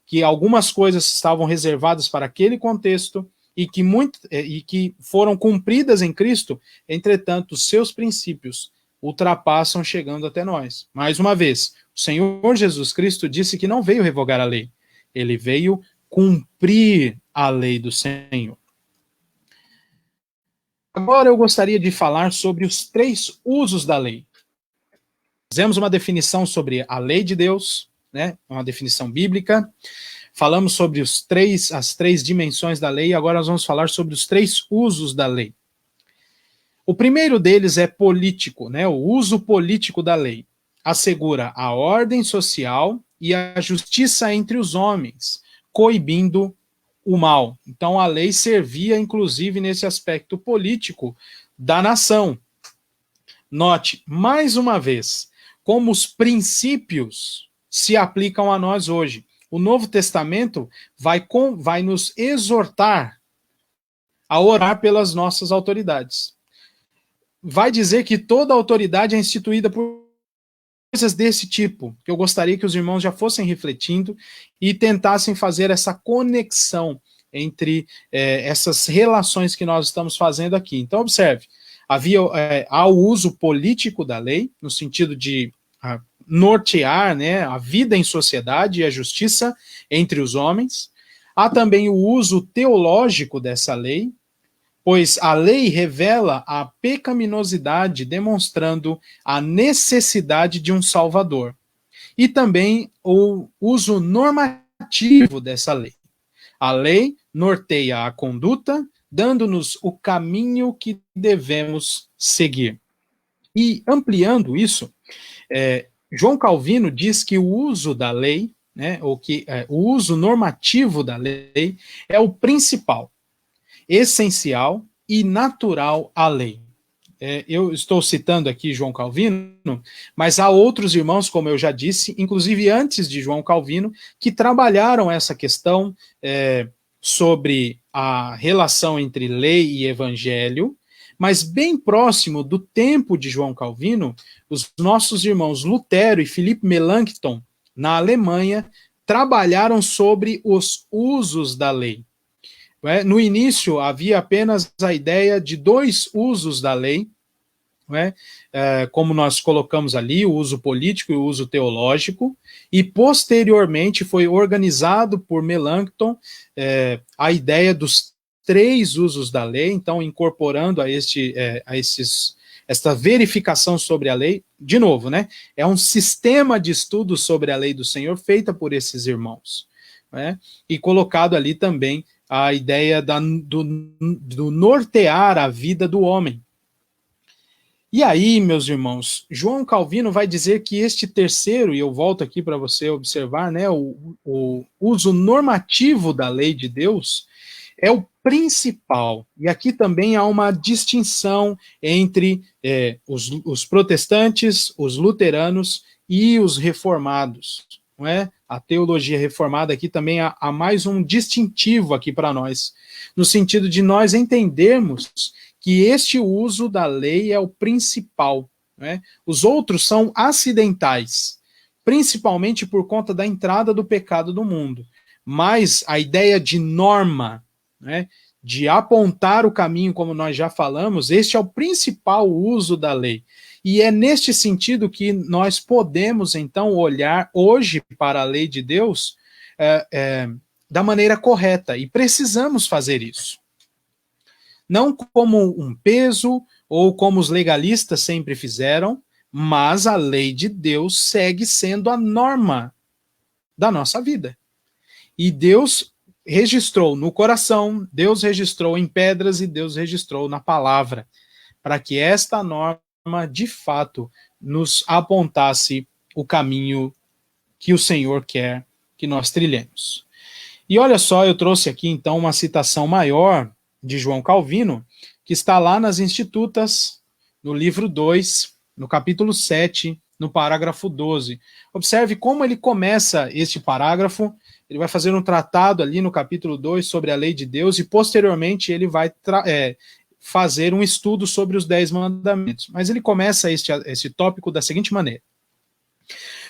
Speaker 1: que algumas coisas estavam reservadas para aquele contexto e que foram cumpridas em Cristo, entretanto, seus princípios ultrapassam chegando até nós. Mais uma vez, o Senhor Jesus Cristo disse que não veio revogar a lei, ele veio cumprir a lei do Senhor. Agora eu gostaria de falar sobre os 3 usos da lei. Fizemos uma definição sobre a lei de Deus, né, uma definição bíblica. Falamos sobre as 3 dimensões da lei, agora nós vamos falar sobre os 3 usos da lei. O primeiro deles é político, né, o uso político da lei. Assegura a ordem social e a justiça entre os homens, coibindo o mal. Então a lei servia, inclusive, nesse aspecto político da nação. Note, mais uma vez, como os princípios se aplicam a nós hoje. O Novo Testamento vai nos exortar a orar pelas nossas autoridades. Vai dizer que toda autoridade é instituída por coisas desse tipo, que eu gostaria que os irmãos já fossem refletindo e tentassem fazer essa conexão entre essas relações que nós estamos fazendo aqui. Então, observe, há o uso político da lei, no sentido de nortear, né, a vida em sociedade e a justiça entre os homens. Há também o uso teológico dessa lei, pois a lei revela a pecaminosidade, demonstrando a necessidade de um Salvador. E também o uso normativo dessa lei. A lei norteia a conduta, dando-nos o caminho que devemos seguir. E ampliando isso, João Calvino diz que o uso da lei, né, o uso normativo da lei é o principal, essencial e natural à lei. Eu estou citando aqui João Calvino, mas há outros irmãos, como eu já disse, inclusive antes de João Calvino, que trabalharam essa questão sobre a relação entre lei e evangelho, mas bem próximo do tempo de João Calvino, os nossos irmãos Lutero e Philippe Melanchthon, na Alemanha, trabalharam sobre os usos da lei. No início, havia apenas a ideia de 2 usos da lei, como nós colocamos ali, o uso político e o uso teológico, e posteriormente foi organizado por Melanchthon a ideia dos 3 usos da lei, então incorporando esta verificação sobre a lei, de novo, né? É um sistema de estudos sobre a lei do Senhor feita por esses irmãos, né? E colocado ali também a ideia do nortear a vida do homem. E aí, meus irmãos, João Calvino vai dizer que este terceiro, e eu volto aqui para você observar, né, o uso normativo da lei de Deus é o principal. E aqui também há uma distinção entre os protestantes, os luteranos e os reformados. Não é? A teologia reformada aqui também há mais um distintivo aqui para nós, no sentido de nós entendermos que este uso da lei é o principal. Né? Os outros são acidentais, principalmente por conta da entrada do pecado no mundo. Mas a ideia de norma, né, de apontar o caminho, como nós já falamos, este é o principal uso da lei. E é neste sentido que nós podemos, então, olhar hoje para a lei de Deus da maneira correta, e precisamos fazer isso. Não como um peso, ou como os legalistas sempre fizeram, mas a lei de Deus segue sendo a norma da nossa vida. E Deus registrou no coração, Deus registrou em pedras e Deus registrou na palavra, para que esta norma, de fato, nos apontasse o caminho que o Senhor quer que nós trilhemos. E olha só, eu trouxe aqui então uma citação maior de João Calvino, que está lá nas Institutas, no livro 2, no capítulo 7, no parágrafo 12. Observe como ele começa este parágrafo. Ele vai fazer um tratado ali no capítulo 2 sobre a lei de Deus, e posteriormente ele vai fazer um estudo sobre os 10 mandamentos. Mas ele começa este tópico da seguinte maneira: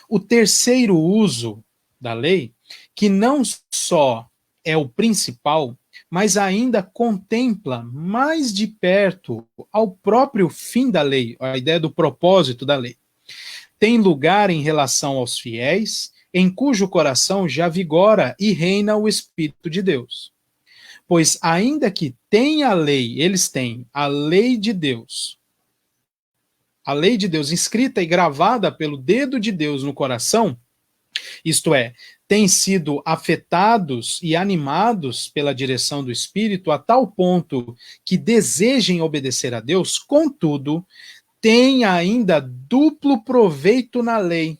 Speaker 1: o terceiro uso da lei, que não só é o principal, mas ainda contempla mais de perto ao próprio fim da lei, a ideia do propósito da lei, tem lugar em relação aos fiéis, em cujo coração já vigora e reina o Espírito de Deus. Pois ainda que tenha a lei, eles têm a lei de Deus inscrita e gravada pelo dedo de Deus no coração, isto é, têm sido afetados e animados pela direção do Espírito a tal ponto que desejem obedecer a Deus, contudo, têm ainda duplo proveito na lei,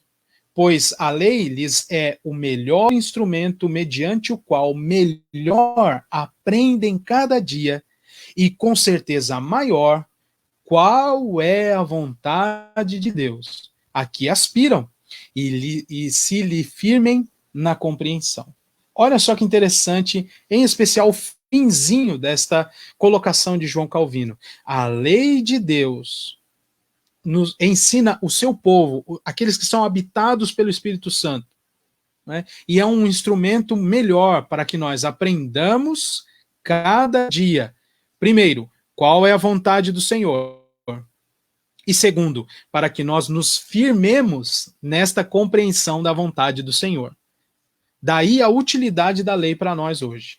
Speaker 1: pois a lei lhes é o melhor instrumento mediante o qual melhor aprendem cada dia e com certeza maior qual é a vontade de Deus a que aspiram e se lhe firmem na compreensão. Olha só que interessante, em especial o finzinho desta colocação de João Calvino. A lei de Deus nos ensina o seu povo, aqueles que são habitados pelo Espírito Santo, né? E é um instrumento melhor para que nós aprendamos cada dia. Primeiro, qual é a vontade do Senhor? E segundo, para que nós nos firmemos nesta compreensão da vontade do Senhor. Daí a utilidade da lei para nós hoje.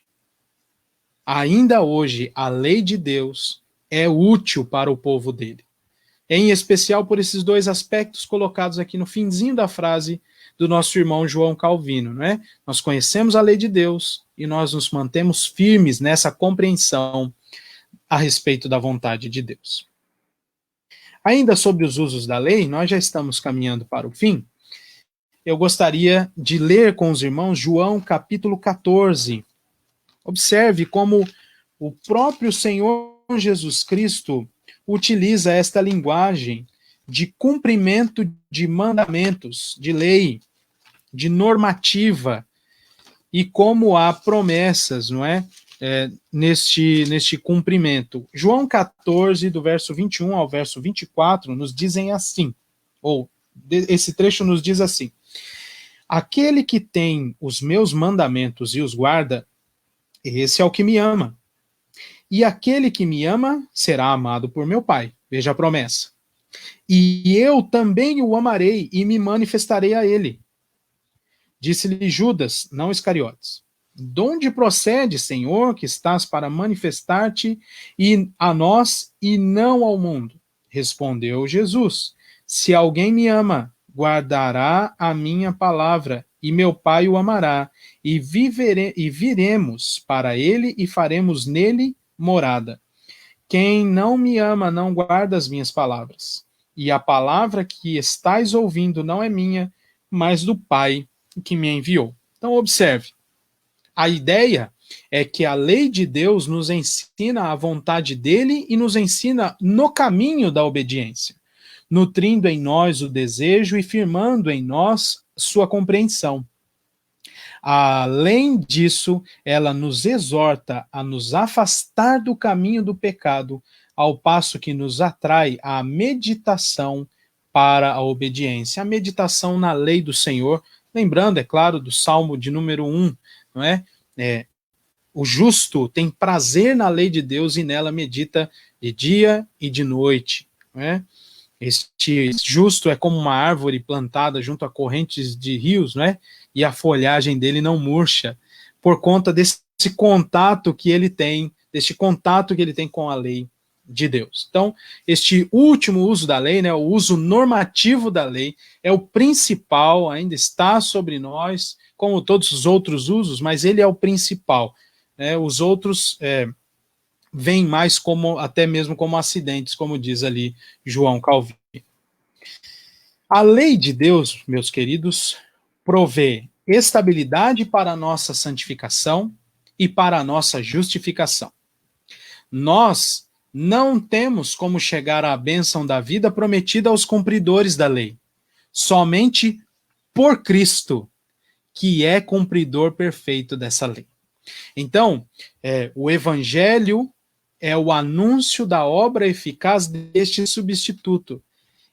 Speaker 1: Ainda hoje, a lei de Deus é útil para o povo dele. Em especial por esses dois aspectos colocados aqui no finzinho da frase do nosso irmão João Calvino, né? Nós conhecemos a lei de Deus e nós nos mantemos firmes nessa compreensão a respeito da vontade de Deus. Ainda sobre os usos da lei, nós já estamos caminhando para o fim. Eu gostaria de ler com os irmãos João capítulo 14. Observe como o próprio Senhor Jesus Cristo utiliza esta linguagem de cumprimento de mandamentos, de lei, de normativa, e como há promessas, não é? Neste cumprimento. João 14, do verso 21 ao verso 24, nos dizem assim, esse trecho nos diz assim: aquele que tem os meus mandamentos e os guarda, esse é o que me ama. E aquele que me ama será amado por meu Pai. Veja a promessa. E eu também o amarei e me manifestarei a ele. Disse-lhe Judas, não Iscariotes: de onde procede, Senhor, que estás para manifestar-te a nós e não ao mundo? Respondeu Jesus: se alguém me ama, guardará a minha palavra, e meu Pai o amará, e viremos para ele e faremos nele morada. Quem não me ama não guarda as minhas palavras. E a palavra que estais ouvindo não é minha, mas do Pai que me enviou. Então, observe. A ideia é que a lei de Deus nos ensina a vontade dele e nos ensina no caminho da obediência, nutrindo em nós o desejo e firmando em nós sua compreensão. Além disso, ela nos exorta a nos afastar do caminho do pecado, ao passo que nos atrai à meditação para a obediência. A meditação na lei do Senhor, lembrando, é claro, do Salmo de número 1, não é? O justo tem prazer na lei de Deus e nela medita de dia e de noite, não é? Este justo é como uma árvore plantada junto a correntes de rios, né? E a folhagem dele não murcha, por conta desse contato que ele tem, deste contato que ele tem com a lei de Deus. Então, este último uso da lei, né, o uso normativo da lei, é o principal, ainda está sobre nós, como todos os outros usos, mas ele é o principal. Né? Os outros vêm mais como, até mesmo como acidentes, como diz ali João Calvino. A lei de Deus, meus queridos, provê estabilidade para a nossa santificação e para a nossa justificação. Nós não temos como chegar à bênção da vida prometida aos cumpridores da lei, somente por Cristo, que é cumpridor perfeito dessa lei. Então, o Evangelho é o anúncio da obra eficaz deste substituto.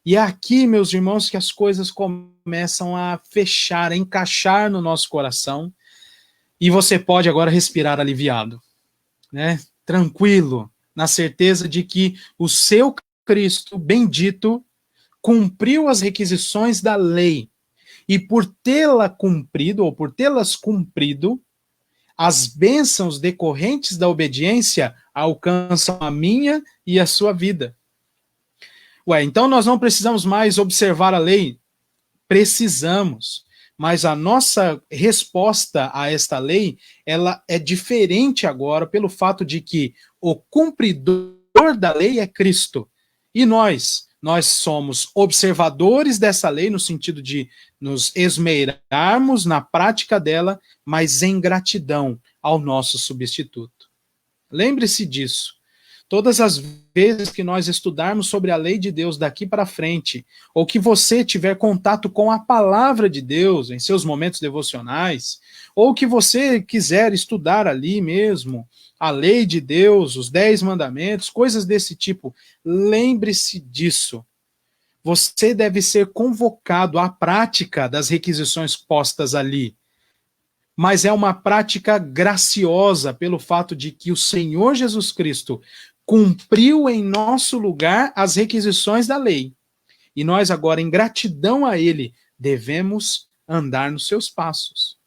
Speaker 1: E é aqui, meus irmãos, que as coisas começam a fechar, a encaixar no nosso coração, e você pode agora respirar aliviado, né? Tranquilo, na certeza de que o seu Cristo bendito cumpriu as requisições da lei, e por tê-la cumprido, ou por tê-las cumprido, as bênçãos decorrentes da obediência alcançam a minha e a sua vida. Então nós não precisamos mais observar a lei? Precisamos. Mas a nossa resposta a esta lei, ela é diferente agora pelo fato de que o cumpridor da lei é Cristo. E nós somos observadores dessa lei no sentido de nos esmerarmos na prática dela, mas em gratidão ao nosso substituto. Lembre-se disso. Todas as vezes que nós estudarmos sobre a lei de Deus daqui para frente, ou que você tiver contato com a palavra de Deus em seus momentos devocionais, ou que você quiser estudar ali mesmo a lei de Deus, os 10 mandamentos, coisas desse tipo, lembre-se disso. Você deve ser convocado à prática das requisições postas ali. Mas é uma prática graciosa pelo fato de que o Senhor Jesus Cristo cumpriu em nosso lugar as requisições da lei. E nós agora, em gratidão a ele, devemos andar nos seus passos.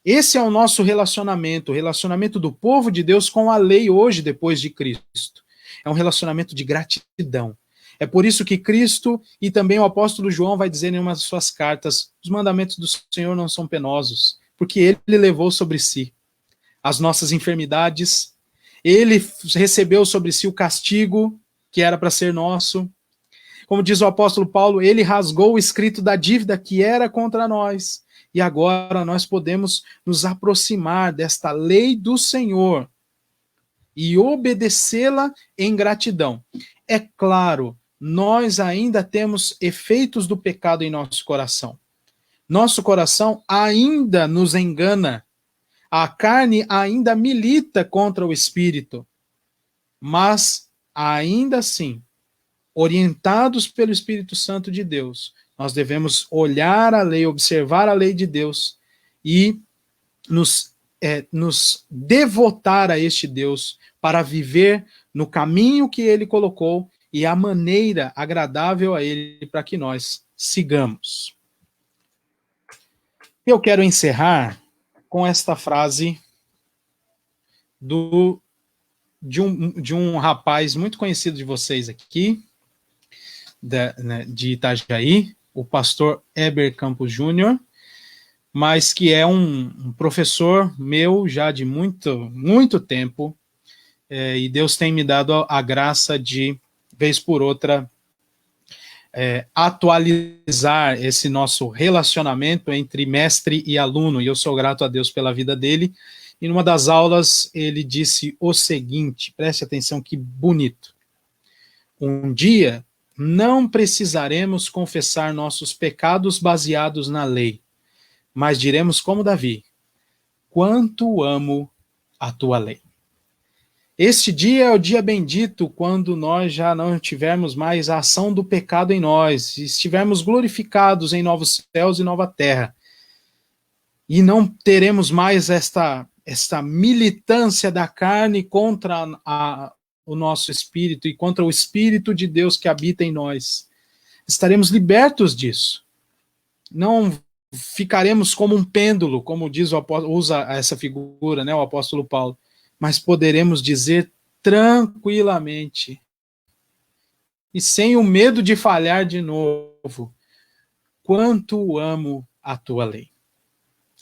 Speaker 1: Esse é o nosso relacionamento, o relacionamento do povo de Deus com a lei hoje, depois de Cristo. É um relacionamento de gratidão. É por isso que Cristo e também o apóstolo João vai dizer em uma de suas cartas, os mandamentos do Senhor não são penosos, porque ele levou sobre si as nossas enfermidades, ele recebeu sobre si o castigo que era para ser nosso. Como diz o apóstolo Paulo, ele rasgou o escrito da dívida que era contra nós. E agora nós podemos nos aproximar desta lei do Senhor e obedecê-la em gratidão. É claro, nós ainda temos efeitos do pecado em nosso coração. Nosso coração ainda nos engana. A carne ainda milita contra o espírito. Mas, ainda assim, orientados pelo Espírito Santo de Deus, nós devemos olhar a lei, observar a lei de Deus e nos devotar a este Deus para viver no caminho que ele colocou e a maneira agradável a ele para que nós sigamos. Eu quero encerrar com esta frase de um rapaz muito conhecido de vocês aqui, de Itajaí, o pastor Heber Campos Júnior. mas que é um professor meu já de muito tempo, e Deus tem me dado a graça de, vez por outra, atualizar esse nosso relacionamento entre mestre e aluno, e eu sou grato a Deus pela vida dele. E numa das aulas ele disse o seguinte, preste atenção que bonito: um dia não precisaremos confessar nossos pecados baseados na lei, mas diremos como Davi: quanto amo a tua lei. Este dia é o dia bendito, quando nós já não tivermos mais a ação do pecado em nós, estivermos glorificados em novos céus e nova terra, e não teremos mais esta militância da carne contra o nosso espírito e contra o Espírito de Deus que habita em nós. Estaremos libertos disso. Não ficaremos como um pêndulo, como diz o apóstolo, usa essa figura, né, o apóstolo Paulo, mas poderemos dizer tranquilamente e sem o medo de falhar de novo: quanto amo a tua lei.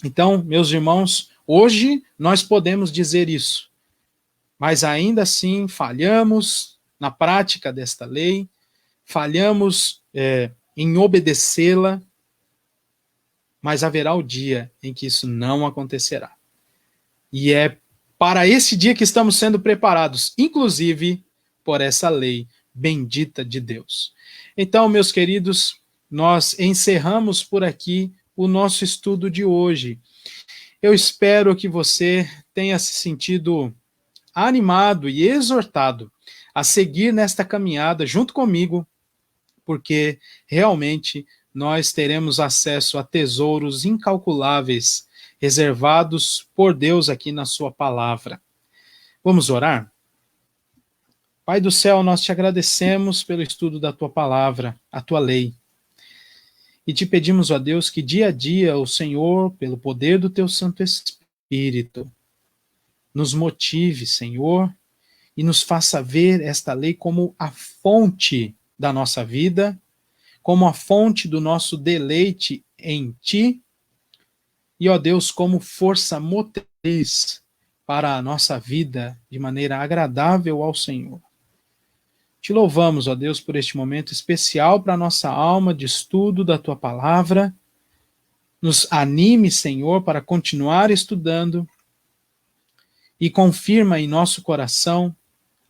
Speaker 1: Então, meus irmãos, hoje nós podemos dizer isso, mas ainda assim falhamos na prática desta lei, falhamos em obedecê-la, mas haverá o dia em que isso não acontecerá. E é para esse dia que estamos sendo preparados, inclusive por essa lei bendita de Deus. Então, meus queridos, nós encerramos por aqui o nosso estudo de hoje. Eu espero que você tenha se sentido animado e exortado a seguir nesta caminhada junto comigo, porque realmente nós teremos acesso a tesouros incalculáveis reservados por Deus aqui na sua palavra. Vamos orar? Pai do céu, nós te agradecemos pelo estudo da tua palavra, a tua lei. E te pedimos, ó Deus, que dia a dia o Senhor, pelo poder do teu Santo Espírito, nos motive, Senhor, e nos faça ver esta lei como a fonte da nossa vida, como a fonte do nosso deleite em ti, e, ó Deus, como força motriz para a nossa vida de maneira agradável ao Senhor. Te louvamos, ó Deus, por este momento especial para a nossa alma de estudo da tua palavra. Nos anime, Senhor, para continuar estudando e confirma em nosso coração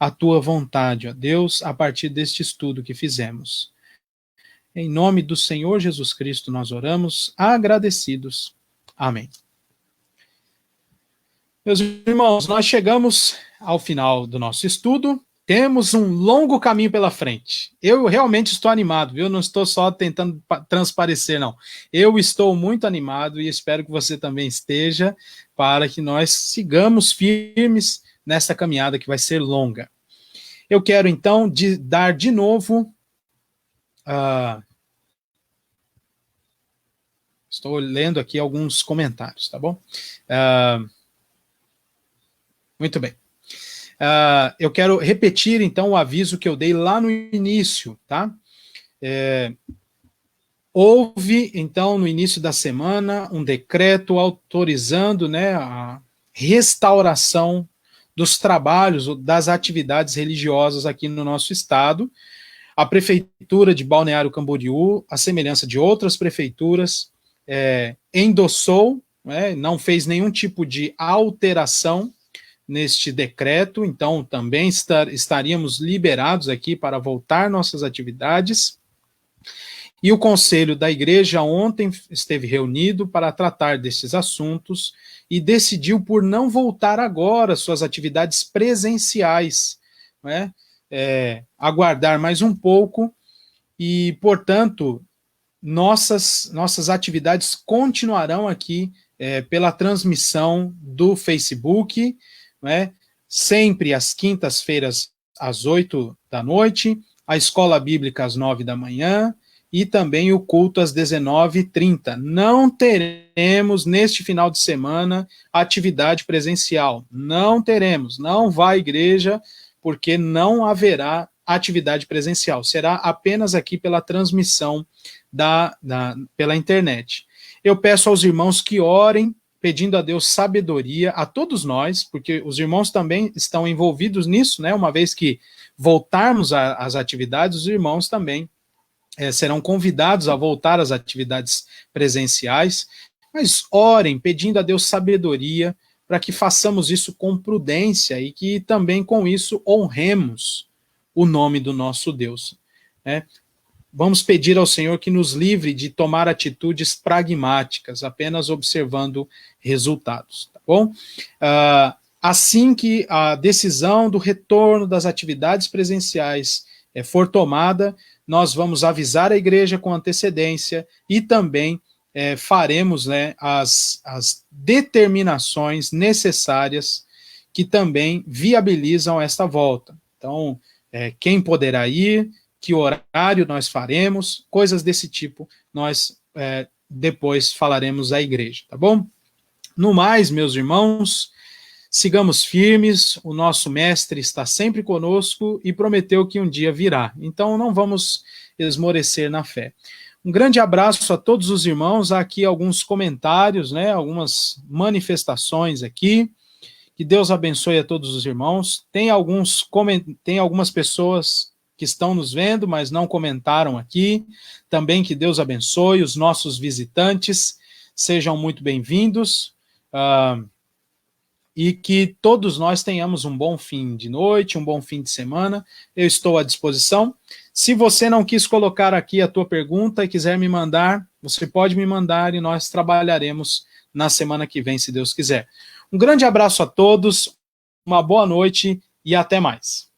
Speaker 1: a tua vontade, ó Deus, a partir deste estudo que fizemos. Em nome do Senhor Jesus Cristo nós oramos, agradecidos. Amém. Meus irmãos, nós chegamos ao final do nosso estudo. Temos um longo caminho pela frente. Eu realmente estou animado, viu? Não estou só tentando transparecer, não. Eu estou muito animado e espero que você também esteja, para que nós sigamos firmes nessa caminhada que vai ser longa. Eu quero, então, dar de novo... estou lendo aqui alguns comentários, tá bom? Muito bem. Eu quero repetir, então, o aviso que eu dei lá no início, tá? Houve, então, no início da semana, um decreto autorizando, né, a restauração dos trabalhos, das atividades religiosas aqui no nosso estado. A Prefeitura de Balneário Camboriú, à semelhança de outras prefeituras, endossou, né, não fez nenhum tipo de alteração neste decreto, então também estaríamos liberados aqui para voltar nossas atividades. E o Conselho da Igreja ontem esteve reunido para tratar destes assuntos e decidiu por não voltar agora suas atividades presenciais, né? Aguardar mais um pouco e, portanto, nossas atividades continuarão aqui pela transmissão do Facebook, né? Sempre às quintas-feiras às 8 da noite, a Escola Bíblica às 9 da manhã e também o culto às 19h30. Não teremos neste final de semana atividade presencial, não teremos, não vá à igreja, porque não haverá atividade presencial, será apenas aqui pela transmissão pela internet. eu peço aos irmãos que orem, pedindo a Deus sabedoria, a todos nós, porque os irmãos também estão envolvidos nisso, né? Uma vez que voltarmos às atividades, os irmãos também serão convidados a voltar às atividades presenciais, mas orem, pedindo a Deus sabedoria, para que façamos isso com prudência e que também com isso honremos o nome do nosso Deus. Né? Vamos pedir ao Senhor que nos livre de tomar atitudes pragmáticas, apenas observando resultados, tá bom? Assim que a decisão do retorno das atividades presenciais for tomada, nós vamos avisar a igreja com antecedência e também faremos, né, as determinações necessárias que também viabilizam esta volta. Então, quem poderá ir, que horário nós faremos, coisas desse tipo, nós depois falaremos à igreja, tá bom? No mais, meus irmãos, sigamos firmes, o nosso mestre está sempre conosco e prometeu que um dia virá. Então não vamos esmorecer na fé. Um grande abraço a todos os irmãos, há aqui alguns comentários, né, algumas manifestações aqui. Que Deus abençoe a todos os irmãos. Tem algumas pessoas que estão nos vendo, mas não comentaram aqui. Também que Deus abençoe os nossos visitantes, sejam muito bem-vindos. E que todos nós tenhamos um bom fim de noite, um bom fim de semana. Eu estou à disposição. Se você não quis colocar aqui a tua pergunta e quiser me mandar, você pode me mandar e nós trabalharemos na semana que vem, se Deus quiser. Um grande abraço a todos, uma boa noite e até mais.